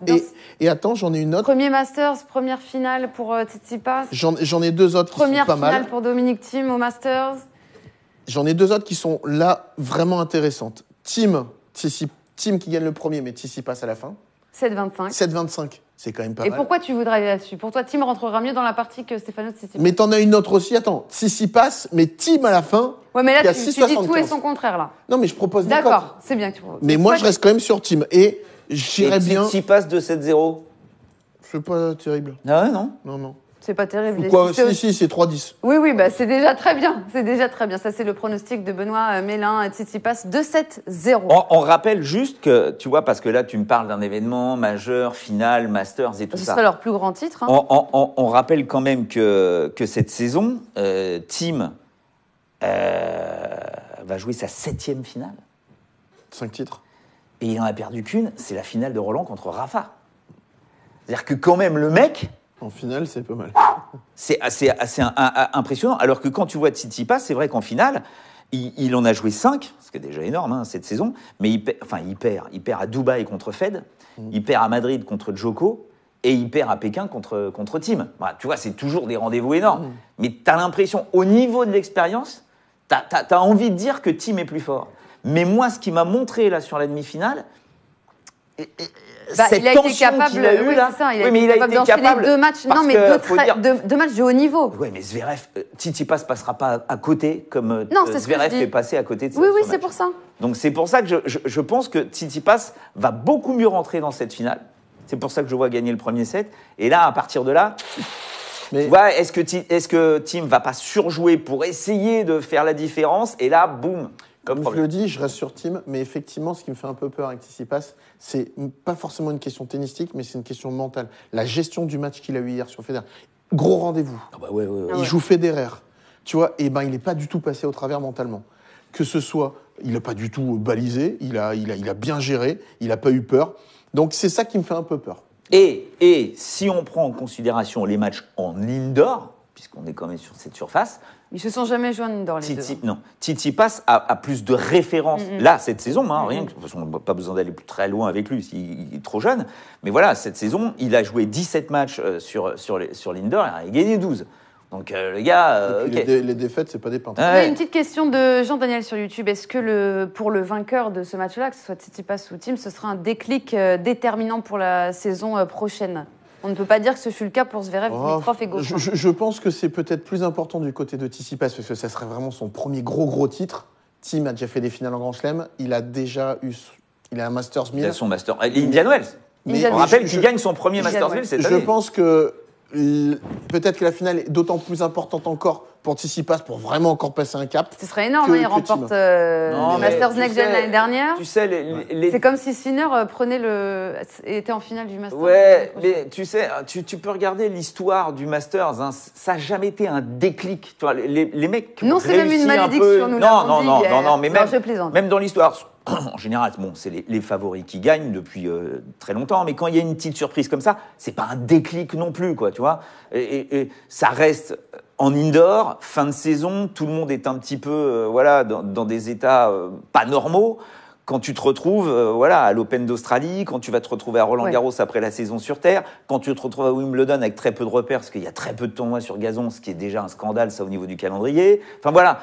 C: Et attends, j'en ai une autre.
A: Premier Masters, première finale pour Tsitsipas.
C: J'en ai 2 autres qui sont pas mal.
A: Première finale pour Dominic Thiem au Masters.
C: J'en ai 2 autres qui sont là vraiment intéressantes. Thiem qui gagne le premier, mais Tsitsipas à la fin.
A: 7-25.
C: 7-25, c'est quand même pas mal.
A: Et pourquoi tu voudrais aller là-dessus? Pour toi, Thiem rentrera mieux dans la partie que Stefanos Tsitsipas.
C: Mais t'en as une autre aussi, attends. Tsitsipas, mais Thiem à la fin.
A: Ouais, mais là, tu dis tout et son contraire, là.
C: Non, mais je propose des cotes.
A: D'accord, c'est bien que tu proposes.
C: Mais moi, je reste quand même sur Thiem. Et j'irais bien...
B: Tsitsipas 2-7-0.
C: C'est pas terrible.
B: Ah ouais, non?
C: Non.
A: C'est pas terrible.
C: Quoi, si, c'est 3-10.
A: Oui, bah, c'est déjà très bien. C'est déjà très bien. Ça, c'est le pronostic de Benoît Mélin. Tsitsipas 2-7-0.
B: On rappelle juste que, tu vois, parce que là, tu me parles d'un événement majeur, final, Masters et tout
A: Ce
B: ça.
A: serait leur plus grand titre. Hein.
B: On rappelle quand même que cette saison, Thiem va jouer sa 7e finale.
C: 5 titres.
B: Et il n'en a perdu qu'une, c'est la finale de Roland contre Rafa. C'est-à-dire que quand même, le mec...
C: En finale, c'est pas mal.
B: C'est assez impressionnant. Alors que quand tu vois Tsitsipas, c'est vrai qu'en finale, il en a joué 5, ce qui est déjà énorme hein, cette saison, mais il perd à Dubaï contre Fed, il perd à Madrid contre Djoko, et il perd à Pékin contre Thiem. Bah, tu vois, c'est toujours des rendez-vous énormes. Mais tu as l'impression, au niveau de l'expérience, tu as envie de dire que Thiem est plus fort. Mais moi, ce qui m'a montré là sur la demi-finale, cette
A: il a été
B: tension
A: capable,
B: qu'il a eu là,
A: il a été capable d'enchaîner 2 matchs, non mais deux matchs de haut niveau.
B: Oui, mais Zverev, Tsitsipas passera pas à côté comme
A: non, c'est
B: Zverev est passé à côté de
A: Oui,
B: ce
A: c'est
B: match.
A: pour ça.
B: Donc c'est pour ça que je pense que Tsitsipas va beaucoup mieux rentrer dans cette finale. C'est pour ça que je vois gagner le premier set. Et là, à partir de là, tu vois, est-ce que Thiem va pas surjouer pour essayer de faire la différence? Et là, boum.
C: Comme je le dis, je reste sur Thiem, mais effectivement, ce qui me fait un peu peur avec Tsitsipas, c'est pas forcément une question tennistique, mais c'est une question mentale. La gestion du match qu'il a eu hier sur Federer. Gros rendez-vous.
B: Ouais.
C: Il joue Federer, tu vois, et il n'est pas du tout passé au travers mentalement. Que ce soit, il n'a pas du tout balisé, il a bien géré, il n'a pas eu peur. Donc c'est ça qui me fait un peu peur.
B: Et si on prend en considération les matchs en indoor, puisqu'on est quand même sur cette surface,
A: ils se sont jamais joués en indoor, les deux.
B: Non, Tsitsipas a plus de références là cette saison, rien que de toute façon, on n'a pas besoin d'aller très loin avec lui, il est trop jeune. Mais voilà, cette saison, il a joué 17 matchs sur l'indoor, il a gagné 12. Donc le gars,
C: les défaites, c'est pas des peintres.
A: Il y a une petite question de Jean-Daniel sur YouTube. Est-ce que pour le vainqueur de ce match-là, que ce soit Tsitsipas ou Thiem, ce sera un déclic déterminant pour la saison prochaine? On ne peut pas dire que ce fut le cas pour Zverev, Dimitrov et Gauffin.
C: Je pense que c'est peut-être plus important du côté de Tsitsipas, parce que ça serait vraiment son premier gros titre. Thiem a déjà fait des finales en Grand Chelem. Il a un Masters 1000.
B: Il a son Master. Indian Wells. On rappelle qu'il gagne son premier Masters 1000 cette année.
C: Je pense que peut-être que la finale est d'autant plus importante encore pour Tsitsipas, pour vraiment encore passer un cap.
A: Ce serait énorme, il remporte le Masters Next Gen l'année dernière.
B: Tu sais,
A: c'est comme si Sinner était en finale du Masters.
B: Ouais, mais tu sais, tu peux regarder l'histoire du Masters, hein, ça n'a jamais été un déclic. Tu vois, les mecs
A: non, c'est même une malédiction, nous l'avons dit.
B: Non, mais même dans l'histoire, en général, c'est les favoris qui gagnent depuis très longtemps, mais quand il y a une petite surprise comme ça, c'est pas un déclic non plus, quoi, tu vois. Et ça reste en indoor, fin de saison, tout le monde est un petit peu dans des états pas normaux. Quand tu te retrouves à l'Open d'Australie, quand tu vas te retrouver à Roland-Garros après la saison sur terre, quand tu te retrouves à Wimbledon avec très peu de repères, parce qu'il y a très peu de tournois sur gazon, ce qui est déjà un scandale, ça, au niveau du calendrier. Enfin voilà,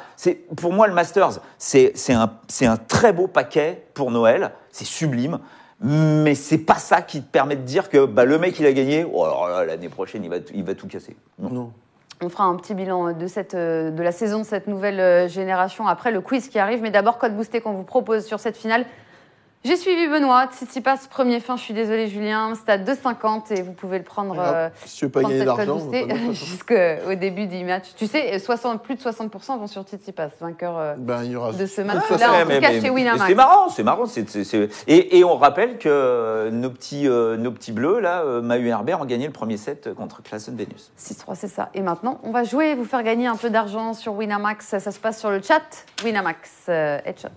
B: pour moi, le Masters, c'est un très beau paquet pour Noël, c'est sublime, mais c'est pas ça qui te permet de dire que le mec, il a gagné, alors là, l'année prochaine, il va tout casser. Non.
A: On fera un petit bilan de la saison de cette nouvelle génération après le quiz qui arrive. Mais d'abord, code boosté qu'on vous propose sur cette finale. J'ai suivi Benoît. Tsitsipas, premier fin. Je suis désolée, Julien. Stade 2,50 et vous pouvez le prendre.
C: Si tu veux pas gagner d'argent,
A: jusqu'au début du match. Tu sais, plus de 60% vont sur Tsitsipas, vainqueur de ce match-là. En tout cas, chez Winamax.
B: C'est marrant. Et on rappelle que nos petits bleus, là, Mahut et Herbert, ont gagné le premier set contre Klaassen-Venus.
A: 6-3, c'est ça. Et maintenant, on va jouer et vous faire gagner un peu d'argent sur Winamax. Ça se passe sur le chat. Winamax, headshot.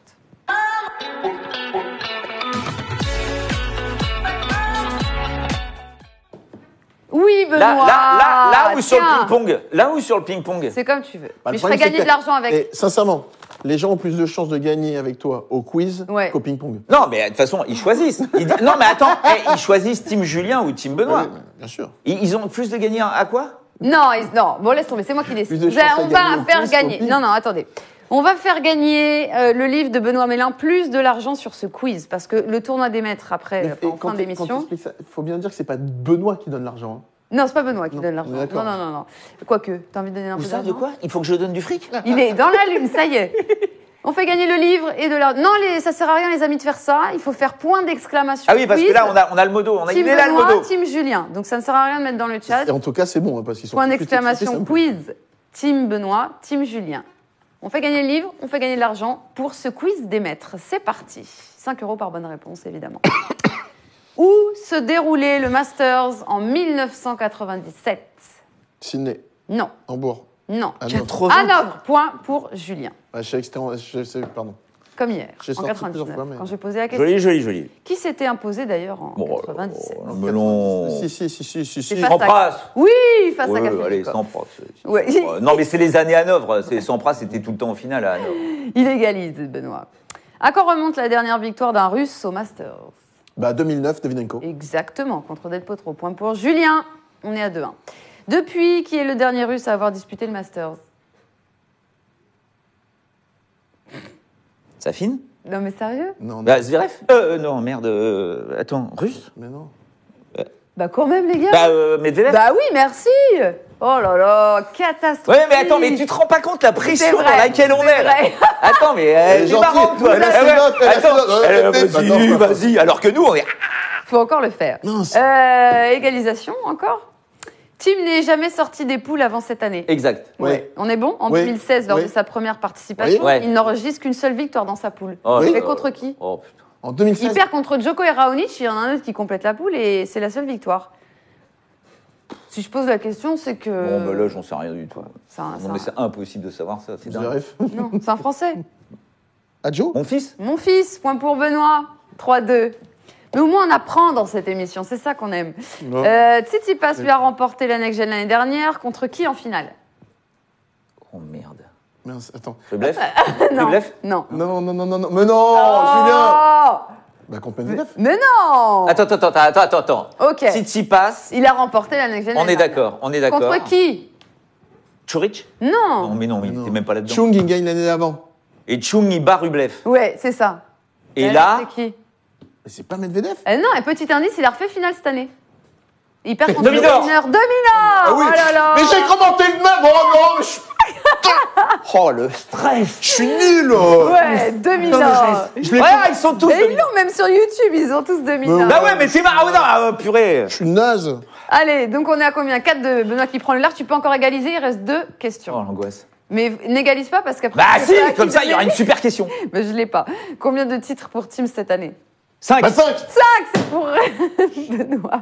A: Oui, Benoît.
B: Là où sur le ping-pong.
A: C'est comme tu veux. Mais je ferai gagner de l'argent avec.
C: Et sincèrement, les gens ont plus de chances de gagner avec toi au quiz qu'au ping-pong.
B: Non, mais de toute façon, ils choisissent. Non, mais attends, ils choisissent Team Julien ou Team Benoît.
C: Oui, bien sûr.
B: Ils ont plus de gagner à quoi?
A: Non, bon, laisse tomber, c'est moi qui décide. On va faire gagner. Non, attendez. On va faire gagner le livre de Benoît Mélin, plus de l'argent sur ce quiz, parce que le tournoi des maîtres, après, en fin d'émission...
C: Il faut bien dire que c'est pas Benoît qui donne l'argent.
A: Non, c'est pas Benoît qui donne l'argent. Non. Quoique, t'as envie de donner un peu d'argent?
B: De quoi? Il faut que je donne du fric?
A: Il est dans la lune, ça y est. On fait gagner le livre et de la... Non, ça sert à rien, les amis, de faire ça. Il faut faire point d'exclamation.
B: Ah oui, parce
A: quiz.
B: que là, on a le modo. On a
A: Team
B: il est là, le
A: Benoît,
B: modo.
A: Team Julien. Donc, ça ne sert à rien de mettre dans le chat.
C: Et en tout cas, c'est bon, hein, parce qu'ils sont
A: Point
C: plus
A: d'exclamation,
C: simple.
A: quiz, Team Benoît, Team Julien. On fait gagner le livre, on fait gagner de l'argent pour ce quiz des maîtres. C'est parti. 5 € par bonne réponse, évidemment. Où se déroulait le Masters en 1997 ?
C: Sydney,
A: Non,
C: Hambourg.
A: non.
C: Hanovre.
A: Hanovre, point pour Julien.
C: Ah, je sais que c'était pardon.
A: Comme hier,
C: J'ai
A: en
C: sorti
A: 99,
C: plusieurs fois, mais-
A: quand j'ai posé la question.
B: Joli.
A: Qui s'était imposé d'ailleurs en
B: Bon,
A: 97
B: melon.
C: Si.
A: C'est
B: Sans
A: face à...
B: prasse.
A: Oui, face à
B: Ouais,
A: Café
B: allez,
A: Décor.
B: sans prasse.
A: Ouais.
B: Non, mais c'est les années à Hanovre. Sampras, c'était tout le temps en finale à Hanovre.
A: Il égalise, Benoît. À quand remonte la dernière victoire d'un Russe au Masters ?
C: Bah 2009, Davydenko.
A: Exactement, contre Del Potro. Point pour Julien. On est à 2-1. Depuis, qui est le dernier Russe à avoir disputé le Masters ?
B: Ça fine
A: Non, mais sérieux ?
C: Non,
B: Bah, Zverev non, merde. Attends, russe
C: mais non.
A: Bah quand même, les gars.
B: Medvedev.
A: Bah oui, merci. Oh là là, catastrophe.
B: Ouais, mais attends, mais tu te rends pas compte la pression dans laquelle on est là.
A: vrai.
B: Attends, mais elle est
C: gentille,
B: marrante, toi.
C: elle a
B: Ah
C: ses
B: ouais,
C: notes, elle a ses
B: attends,
C: notes.
B: vas-y,
C: Attends.
B: vas-y. Alors que nous, on est.
A: Faut encore le faire.
C: Non, c'est-
A: Égalisation, encore. Team n'est jamais sorti des poules avant cette année.
B: Exact.
C: Ouais.
A: On est bon ? En
C: Oui.
A: 2016, lors
C: Oui.
A: de sa première participation,
B: Oui. Ouais.
A: il n'enregistre qu'une seule victoire dans sa poule.
B: Oh
C: Oui.
A: Il
B: là
A: fait
B: là.
A: contre qui ?
B: Oh putain.
C: En 2016.
A: Il perd contre Djoko et Raonic, il y en a un autre qui complète la poule et c'est la seule victoire. Si je pose la question, c'est que...
B: Bon, bah là, j'en sais rien du tout.
A: Ça-
B: Non, mais c'est impossible de savoir ça. C'est dingue.
C: Zverev.
A: Non, c'est un Français.
C: Adjo.
B: Mon fils
A: Mon fils, point pour Benoît. 3-2. Mais au moins, on apprend dans cette émission, c'est ça qu'on aime.
C: Non.
A: Tsitsipas lui a remporté la Next Gen l'année dernière. Contre qui en finale ?
B: Oh merde.
C: Mince, attends.
B: Le bluff
A: Non.
B: Le bluff
A: Non.
C: Non. Mais non, Julien.
A: Oh
C: Bah contre Medvedev.
A: Mais non.
B: Attends.
A: Ok.
B: Tsitsipas,
A: Il a remporté la Next Gen
B: on
A: l'année
B: est
A: dernière.
B: d'accord, on est d'accord.
A: Contre qui ?
B: Churic
A: Non.
B: Non, mais il
C: Non.
B: était même pas là-dedans.
C: Chung, il gagne l'année d'avant.
B: Et Chung, il bat Rublev.
A: Ouais, c'est ça.
B: Et là,
A: C'est qui ?
C: Mais c'est pas Medvedev.
A: Non, et petit indice, il a refait finale cette année. Il perd contre
B: Dominor.
A: Dominor.
C: Ah oui.
A: Oh là là.
C: Mais j'ai commenté le même. Oh non, mais
B: oh le stress.
C: je suis nul. Oh.
A: Ouais, Dominor.
C: Je l'ai
B: Ouais,
C: fait-
B: ils sont tous
A: Et ils
B: dominants.
A: l'ont même sur YouTube, ils ont tous Dominor.
B: Bah ouais, mais c'est marrant, purée.
C: Je suis naze.
A: Allez, donc on est à combien 4 de Benoît qui prend le large. Tu peux encore égaliser, il reste 2 questions.
B: Oh l'angoisse.
A: Mais n'égalise pas parce qu'après...
B: Bah
A: c'est
B: si,
A: toi qui
B: comme ça, il y aura une
A: gagne.
B: super question.
A: Mais je l'ai pas. Combien de titres pour Team cette année
B: 5.
C: Bah 5.
A: 5, c'est pour Benoît.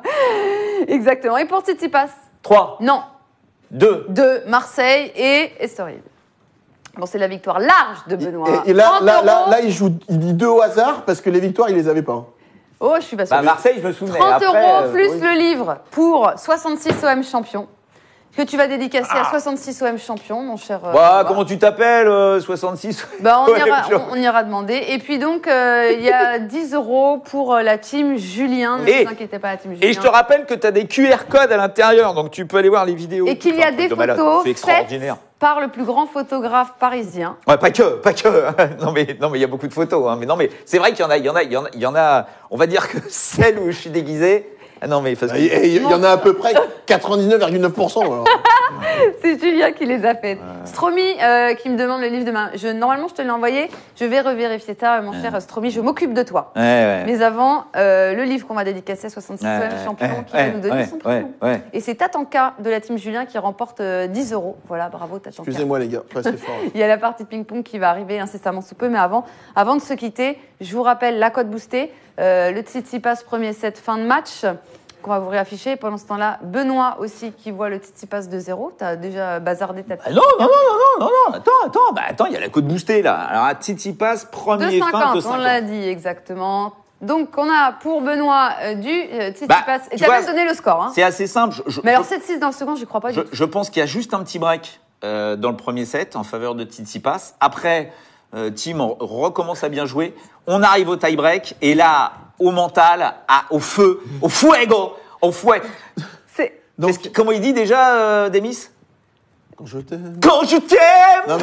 A: Exactement. Et pour Tsitsipas
B: 3.
A: Non.
B: 2.
A: 2, Marseille et Estoril. Bon, c'est la victoire large de Benoît.
C: Et là,
A: 30
C: là,
A: euros.
C: il dit 2 au hasard parce que les victoires, il les avait pas.
A: Oh, je suis pas sûre.
B: Bah Marseille, je me souvenais.
A: 30
B: Après,
A: euros plus
B: oui.
A: le livre pour 66 OM champions que tu vas dédicacer
B: Ah.
A: à 66 OM champions, mon cher.
B: Bah,
A: Benoît.
B: comment tu t'appelles 66
A: Bah,
B: Ouais,
A: on ira demander. Et puis donc, il y a 10 euros pour la team Julien. Ne
B: Et-
A: vous inquiétez pas, la team Julien.
B: Et je te rappelle que tu as des QR codes à l'intérieur, donc tu peux aller voir les vidéos.
A: Et qu'il y a des
B: De malade.
A: photos
B: C'est extraordinaire.
A: par le plus grand photographe parisien.
B: Ouais, pas que. non mais il y a beaucoup de photos. Hein. Mais non mais c'est vrai qu'il y en a. On va dire que celle où je suis déguisé. Ah non mais parce que-
C: Et il y en a à peu près 99,9%. alors.
A: C'est Julien qui les a faites. Stromy qui me demande le livre de ma... Normalement, je te l'ai envoyé. Je vais revérifier ça, mon cher Stromy. Je m'occupe de toi.
B: Ouais.
A: Mais avant, le livre qu'on va dédicacer à 66 champion qui va nous donner son prénom.
B: ouais.
A: Et c'est Tatanka de la team Julien qui remporte 10 euros. Voilà, bravo Tatanka.
C: Excusez-moi les gars, pas assez fort.
A: Il y a la partie ping-pong qui va arriver incessamment sous peu. Mais avant de se quitter, je vous rappelle la cote boostée. Le Tsitsipas premier set fin de match qu'on va vous réafficher. Pendant ce temps-là, Benoît aussi qui voit le Tsitsipas de 0. Tu as déjà bazardé ta
B: Ah non, attends, il y a la cote boostée là. Alors à Tsitsipas, premier fin
A: 2,50,
B: de
A: on
B: 50.
A: l'a dit exactement. Donc, on a pour Benoît du Tsitsipas.
B: Bah,
A: Et
B: tu
A: tu as
B: vois,
A: même donné le score. Hein.
B: C'est assez simple.
A: Mais alors, 7-6 dans le second, j'y crois pas du tout.
B: Je pense qu'il y a juste un petit break dans le premier set en faveur de Tsitsipas. Après, Tim recommence à bien jouer. On arrive au tie-break et là, au mental, au feu, au fuego, au fouet.
A: C'est...
C: Donc,
B: Comment il dit déjà, Demis
C: Quand je t'aime.
B: Quand je t'aime.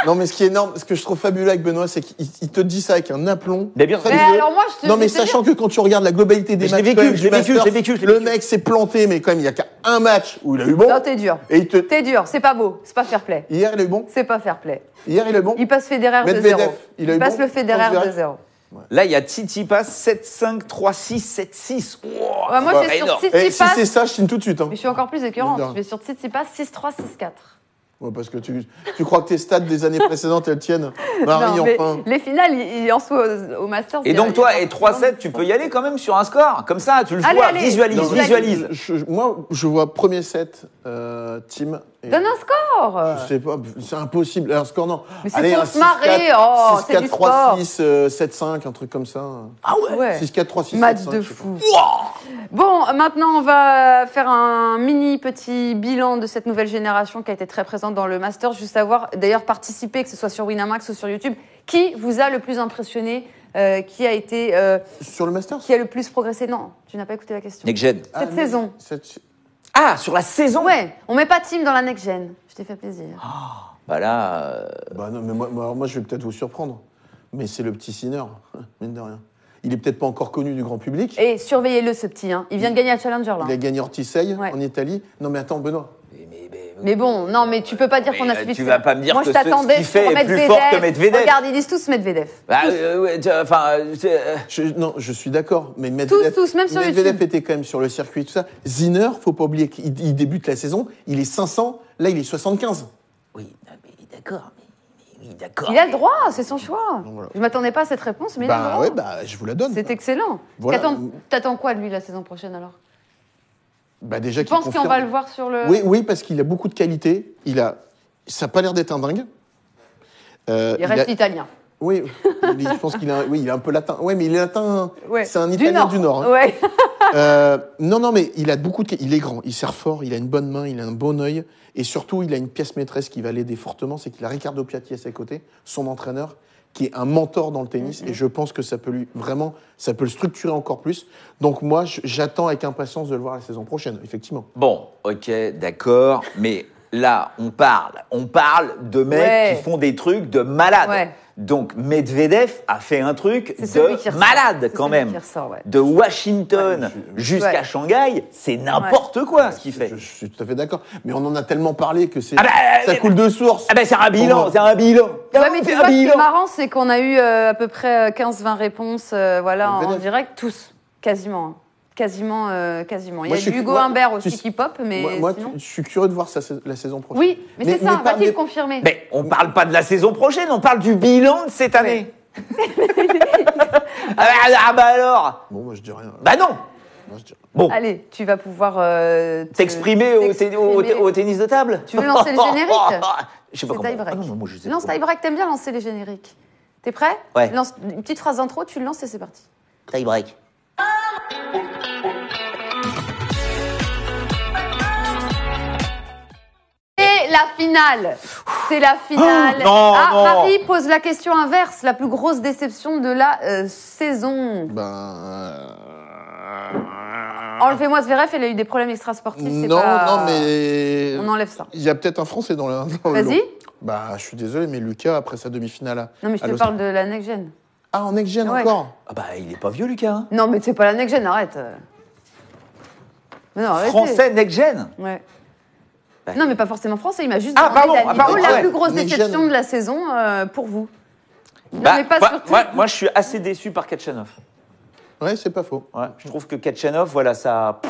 C: Non, mais ce qui est énorme, ce que je trouve fabuleux avec Benoît, c'est qu'il te dit ça avec un aplomb.
B: Mais bien
C: très
B: sûr.
A: Mais
C: vieux.
A: alors moi, je te
C: Non, mais
A: je te
C: sachant que quand tu regardes la globalité des
B: Je l'ai
C: matchs,
B: vécu,
C: quand même,
B: je l'ai
C: du
B: vécu,
C: Masters,
B: je l'ai vécu, je l'ai
C: le
B: vécu.
C: mec s'est planté, mais quand même, il y a qu'un match où il a eu bon.
A: Non, t'es dur.
C: Et il te...
A: T'es dur, c'est pas beau, c'est pas fair play.
C: Hier, il a eu bon.
A: C'est pas fair play.
C: Hier, il a eu bon.
A: Il passe Federer
C: Medvedev,
A: 2-0.
C: il a eu
A: passe
C: bon
A: le Federer
C: contre Zverev.
A: 2-0.
B: Là, il y a Tsitsipas 7-5, 3-6, 7-6. Wow,
A: Ouais, moi, je vais sur
B: énorme.
C: Et si
A: Tsitsipas.
C: c'est ça, je signe tout de suite. Hein.
A: Mais je suis encore plus écœurante.
C: Mine de
A: Je vais sur Tsitsipas 6-3, 6-4.
C: Ouais, parce que tu crois que tes stats des années précédentes, elles tiennent. Marie,
A: Non, mais
C: enfin.
A: les finales, en soi, au Masters.
B: Et donc, toi, et 3-7, tu peux y aller quand même sur un score. Comme ça, tu le
A: Allez,
B: vois,
A: allez.
B: visualise,
A: Non,
B: visualise.
C: Moi, je vois premier set, team. Et
A: Donne un score.
C: je sais pas, c'est impossible. Alors, score, non.
A: Mais c'est
C: Allez,
A: pour
C: un
A: se marrer.
C: 6-4,
A: Oh, c'est
C: 6-4,
A: du sport.
C: 3-6, 7-5, un truc comme ça.
B: Ah ouais.
A: Ouais.
C: 6-4, 3-6,
A: Match
C: 7-5.
A: de
C: je sais pas.
A: fou. Bon, maintenant, on va faire un mini petit bilan de cette nouvelle génération qui a été très présente dans le Masters. Juste savoir, d'ailleurs, participer, que ce soit sur Winamax ou sur YouTube, qui vous a le plus impressionné, qui a été,
C: Sur le Masters
A: qui a le plus progressé. Non, tu n'as pas écouté la question.
B: Next Gen.
A: Cette saison.
B: Ah, sur la saison.
A: Ouais, on met pas Team dans la next gen. Je t'ai fait plaisir.
B: Bah là,
C: Bah non, mais moi, je vais peut-être vous surprendre. Mais c'est le petit Sinner, mine de rien. Il est peut-être pas encore connu du grand public.
A: Et surveillez-le, ce petit. Hein. Il vient de gagner un Challenger, là.
C: Il a gagné Ortisei
A: Ouais.
C: en Italie. Non, mais attends, Benoît.
A: Mais bon, non, mais tu peux pas dire
B: Mais,
A: qu'on a suivi.
B: tu vas pas me dire
A: Moi,
B: que
A: je
B: ce
A: t'attendais
B: qu'il fait
A: pour
B: est plus fort que Medvedev.
A: Regarde, ils disent tous Medvedev.
B: bah, ouais, enfin,
C: Non, je suis d'accord, mais Medvedev,
A: Tous, même sur
C: Medvedev
A: YouTube.
C: était quand même sur le circuit et tout ça. Zinner, faut pas oublier qu'il débute la saison, il est 500, là il est 75.
B: oui, non, mais d'accord, oui, d'accord.
A: Il a le droit, c'est son choix.
C: Donc, voilà.
A: Je m'attendais pas à cette réponse, mais il a le
C: Bah
A: droit.
C: ouais, bah je vous la donne.
A: C'est excellent.
C: Voilà.
A: T'attends quoi de lui la saison prochaine alors?
C: Bah déjà
A: Tu
C: qu'il
A: penses qu'on
C: confirme.
A: va le voir sur le.
C: Oui, parce qu'il a beaucoup de qualités. Ça a pas l'air d'être un dingue.
A: Il reste italien.
C: Oui, je pense qu'il il est un peu latin. Ouais, mais il est latin.
A: Ouais.
C: C'est un Italien du Nord. Hein.
A: Ouais.
C: Non, mais il a beaucoup de. Il est grand, il sert fort, il a une bonne main, il a un bon œil, et surtout, il a une pièce maîtresse qui va l'aider fortement, c'est qu'il a Riccardo Piatti à ses côtés, son entraîneur, qui est un mentor dans le tennis, et je pense que ça peut ça peut le structurer encore plus. Donc moi, j'attends avec impatience de le voir la saison prochaine, effectivement.
B: Bon, ok, d'accord, mais là, on parle de mecs
A: Ouais.
B: qui font des trucs de malades.
A: Ouais.
B: Donc Medvedev a fait un truc
A: C'est celui qui
B: de
A: ressort.
B: malade
A: C'est
B: quand
A: celui
B: même.
A: qui ressort, ouais.
B: De Washington jusqu'à
A: Ouais.
B: Shanghai, c'est n'importe quoi ce qu'il fait.
C: Je suis tout à fait d'accord. Mais on en a tellement parlé que
B: Ah bah,
C: ça coule de source.
B: Ah ben c'est un bilan,
C: Pour moi.
B: c'est un bilan.
A: Ouais, mais tu
B: C'est
A: vois,
B: un
A: ce qui est
B: bilan.
A: marrant, c'est qu'on a eu à peu près 15-20 réponses voilà, en
C: Medvedev.
A: direct, tous, quasiment. Hein. Quasiment. Il
C: Moi,
A: y a
C: je suis-
A: Hugo
C: moi,
A: Humbert
C: tu
A: aussi
C: sais-
A: qui pop, mais
C: Moi,
A: sinon...
C: je suis curieux de voir ça la saison prochaine.
A: Oui, mais c'est ça,
C: pas-
A: va-t-il
C: mais-
A: confirmer?
B: Mais on parle pas de la saison prochaine, on parle du bilan de cette année. Ah bah alors.
C: Bon, moi je dis rien.
B: Bah non.
C: Moi, je dis rien.
B: Bon,
A: Allez, tu vas pouvoir
B: t'exprimer au tennis de table.
A: Tu veux lancer le générique?
B: Je sais pas
A: C'est
B: comment.
A: tie-break.
B: Ah non, moi je sais
A: Lance
B: pas.
A: tie-break, t'aimes bien lancer les génériques. T'es prêt?
B: Ouais.
A: Lance une petite phrase d'intro, tu le lances et c'est parti.
B: Tie break.
A: Et la finale. C'est la finale.
B: Oh, non, non.
A: Marie pose la question inverse. La plus grosse déception de la saison. Enlevez-moi Zverev, elle a eu des problèmes extrasportifs. c'est
C: Non,
A: pas...
C: non, mais
A: On enlève ça.
C: il y a peut-être un Français dans le lot.
A: Vas-y.
C: Bah, je suis désolé, mais Lucas, après sa demi-finale
A: Non, mais je
C: à
A: te
C: Los-
A: parle de la next-gen.
C: Ah, en next-gen
A: Ouais.
C: encore.
B: Ah bah il est pas vieux Lucas. Hein.
A: Non, mais c'est pas la next-gen, arrête. Mais non, arrêtez.
B: Français next gen.
A: Ouais. Non, mais pas forcément français. Il m'a juste
B: Ah,
A: demandé
B: pardon,
A: Danilo,
B: pardon,
A: la
B: ouais.
A: plus grosse
C: Next
A: déception
C: gen.
A: de la saison pour vous. Non,
B: Bah,
A: mais pas
B: moi,
A: surtout.
B: moi, je suis assez déçu par Kachanov.
C: Ouais, c'est pas faux.
B: Ouais, je trouve que Kachanov, voilà, ça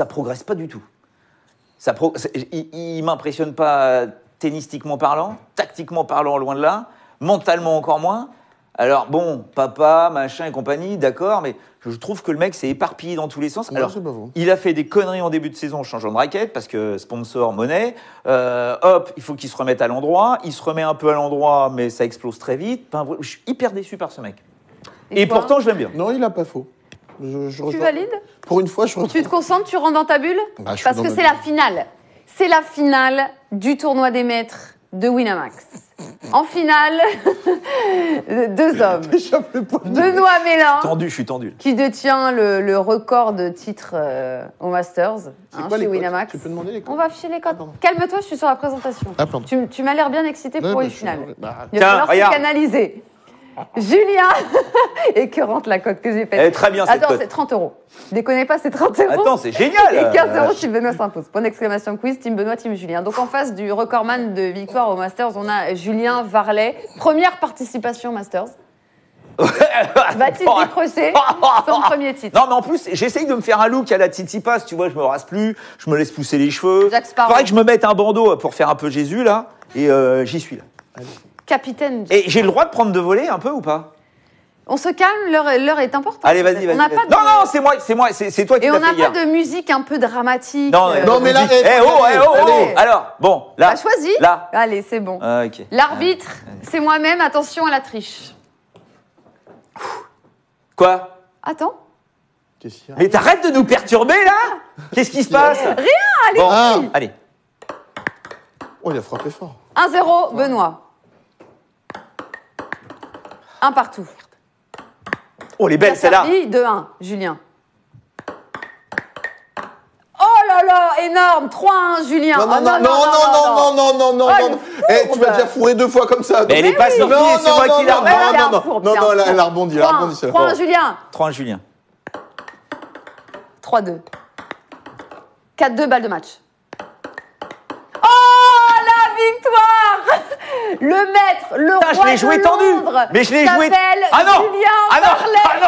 B: progresse pas du tout. Il m'impressionne pas tennistiquement parlant, tactiquement parlant, loin de là, mentalement encore moins. Alors bon, papa, machin et compagnie, d'accord, mais je trouve que le mec s'est éparpillé dans tous les sens.
C: Non,
B: Alors,
C: c'est pas faux.
B: il a fait des conneries en début de saison en changeant de raquette parce que sponsor, monnaie. Hop, il faut qu'il se remette à l'endroit. Il se remet un peu à l'endroit, mais ça explose très vite. Enfin, je suis hyper déçu par ce mec. Et
A: toi
B: pourtant, je l'aime bien.
C: Non, il a pas faux. Je
A: Tu
C: rejoins-
A: valides?
C: Pour une fois, je
A: Tu
C: retrouve.
A: te concentres, tu rentres dans ta bulle?
C: Bah, je suis
A: Parce
C: dans
A: que
C: ma
A: c'est
C: bulle.
A: la finale. C'est la finale du tournoi des maîtres de Winamax. En finale, deux hommes.
C: Échappe le poignet.
A: Benoît Mélin,
B: Tendu, je suis tendu.
A: qui détient le record de titres au Masters
C: C'est quoi les
A: chez
C: cotes
A: Winamax.
C: Tu peux demander les
A: On
C: cotes
A: va afficher les codes.
C: Pardon.
A: Calme-toi, je suis sur la présentation.
C: Ah, pardon.
A: Tu m'as l'air bien excité
C: Ouais,
A: pour
C: bah,
A: une
C: je suis-
A: finale.
C: bah,
A: Il va
B: Tiens,
A: falloir se
B: regarde.
A: canaliser. Julien, écœurante la cote que j'ai faite.
B: Elle est très bien, cette
A: Attends,
B: cote.
A: c'est 30 €. Déconnez pas, c'est 30 €.
B: Attends, c'est génial.
A: Et 15 € si Benoît s'impose. Point d'exclamation quiz, Team Benoît, Team Julien. Donc en face du recordman de victoire au Masters, on a Julien Varlet. Première participation au Masters. Va-t-il décrocher son premier titre?
B: Non, mais en plus, j'essaye de me faire un look à la Tsitsipas, tu vois, je me rase plus, je me laisse pousser les cheveux.
A: Jack Sparrow.
B: Faudrait que je me mette un bandeau pour faire un peu Jésus, là, et j'y suis, là.
A: Capitaine.
B: Et j'ai le droit de prendre de voler un peu ou pas?
A: On se calme, l'heure est importante.
B: Allez, vas-y,
A: On n'a
B: vas-y.
A: pas de-
B: Non, non, c'est moi, c'est toi qui
A: Et
B: l'as
A: on n'a
B: fait hier.
A: pas de musique un peu dramatique.
B: Non,
C: Non, mais là,
B: musique.
C: eh,
B: oh,
C: allez.
B: Alors, bon, là.
A: Bah, choisis.
B: Là.
A: Allez, c'est bon.
B: Ah, ok.
A: L'arbitre, c'est moi-même. Attention à la triche.
B: Quoi?
A: Attends.
C: Qu'est-ce qu'il y a
B: Mais t'arrêtes de nous perturber, là? Qu'est-ce qui se passe?
A: Rien, allez.
B: Bon,
C: Ah.
B: allez.
C: Oh, il a frappé fort.
A: 1-0, Benoît. Un partout.
B: Oh, les belles, celle-là.
A: 2-1, Julien. Oh là là, énorme. 3-1, Julien.
C: Non, non,
A: Oh,
C: non, non, non, non, non, non,
A: Oh,
C: non.
A: le
C: Eh, tu m'as déjà fourré 2 fois comme ça.
B: Mais elle est pas sortie,
C: Non,
B: c'est
C: non,
B: moi
C: non,
B: qui la
C: non,
B: remets.
C: non,
A: Bien
C: non,
A: fourbe,
C: non,
A: bien
C: non,
A: fourbe.
C: elle a rebondi, elle a rebondi, celle-là.
A: 3-1, Julien.
B: 3-1, Julien.
A: 3-2. 4-2, balle de match. Oh, la victoire! Le maître, le
B: Putain, je
A: roi
B: l'ai joué
A: de
B: tendu.
A: Londres
B: Mais je l'ai joué.
A: s'appelle
B: Ah non.
A: Julien
B: Ah non.
A: Varlet.
B: Ah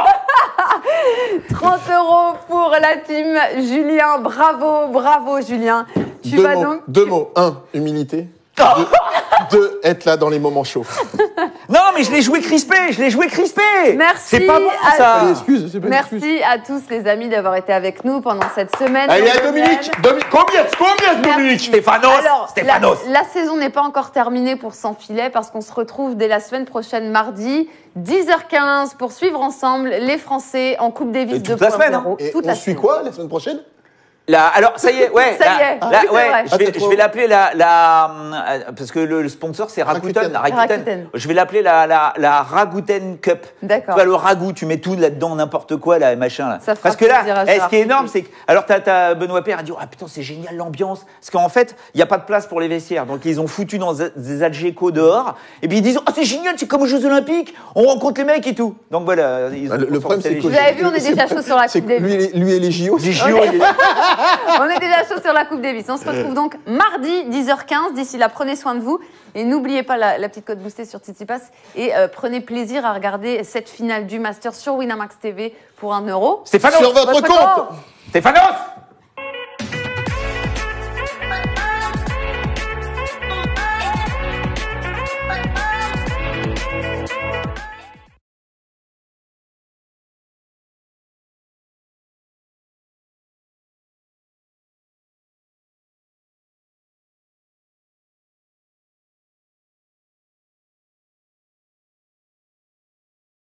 B: non.
A: 30 € pour la team Julien. Bravo, bravo Julien. Tu vas donc...
C: Deux mots. 1, humilité. 2, être là dans les moments chauds.
B: Non, mais je l'ai joué crispé,
A: Merci
B: C'est pas bon,
A: à-
B: ça.
C: Allez, excuse, c'est pas une excuse.
A: Merci à tous les amis d'avoir été avec nous pendant cette semaine.
C: Allez, à
A: européenne.
C: Dominique. Combien, Dominique?
B: Stéphano.
A: Alors,
B: Stéphanos.
A: la saison n'est pas encore terminée pour Sans Filet parce qu'on se retrouve dès la semaine prochaine, mardi, 10h15, pour suivre ensemble les Français en Coupe Davis
B: Et toute la
A: 2.0.
B: semaine, hein.
C: Et
A: Toute
C: on
A: la
C: suit
A: semaine.
C: quoi la semaine prochaine?
B: Là, alors, ça y est, ouais.
A: Ça y
B: là,
A: est.
B: là,
A: Oui, c'est
B: ouais,
A: vrai.
B: je vais l'appeler parce que le sponsor, c'est Rakuten.
A: Rakuten.
B: Je vais l'appeler la Rakuten Cup.
A: D'accord.
B: Tu vois, le ragoût, tu mets tout là-dedans, n'importe quoi, là, machin, là.
A: Ça fera
B: Parce que là,
A: plaisir à
B: ce
A: Gérard
B: qui est énorme,
A: Piqué.
B: c'est que, alors, t'as Benoît Paire a dit, ah putain, c'est génial l'ambiance. Parce qu'en fait, il n'y a pas de place pour les vestiaires. Donc, ils ont foutu dans des Algeco dehors. Et puis, ils disent, ah, c'est génial, c'est comme aux Jeux Olympiques. On rencontre les mecs et tout. Donc, voilà.
C: Le problème, c'est que
A: Vous avez vu, on est déjà chaud sur la
C: c'est
A: Coupe
C: que
A: Davis.
C: lui et les JO.
B: Les JO, il est-
A: On est déjà chaud sur la Coupe Davis. On se retrouve donc mardi, 10h15. D'ici là, prenez soin de vous. Et n'oubliez pas la petite cote boostée sur Tsitsipas. Et prenez plaisir à regarder cette finale du Master sur Winamax TV pour 1 €.
B: Stéphanos.
C: Sur votre compte.
A: compte.
B: Stéphanos.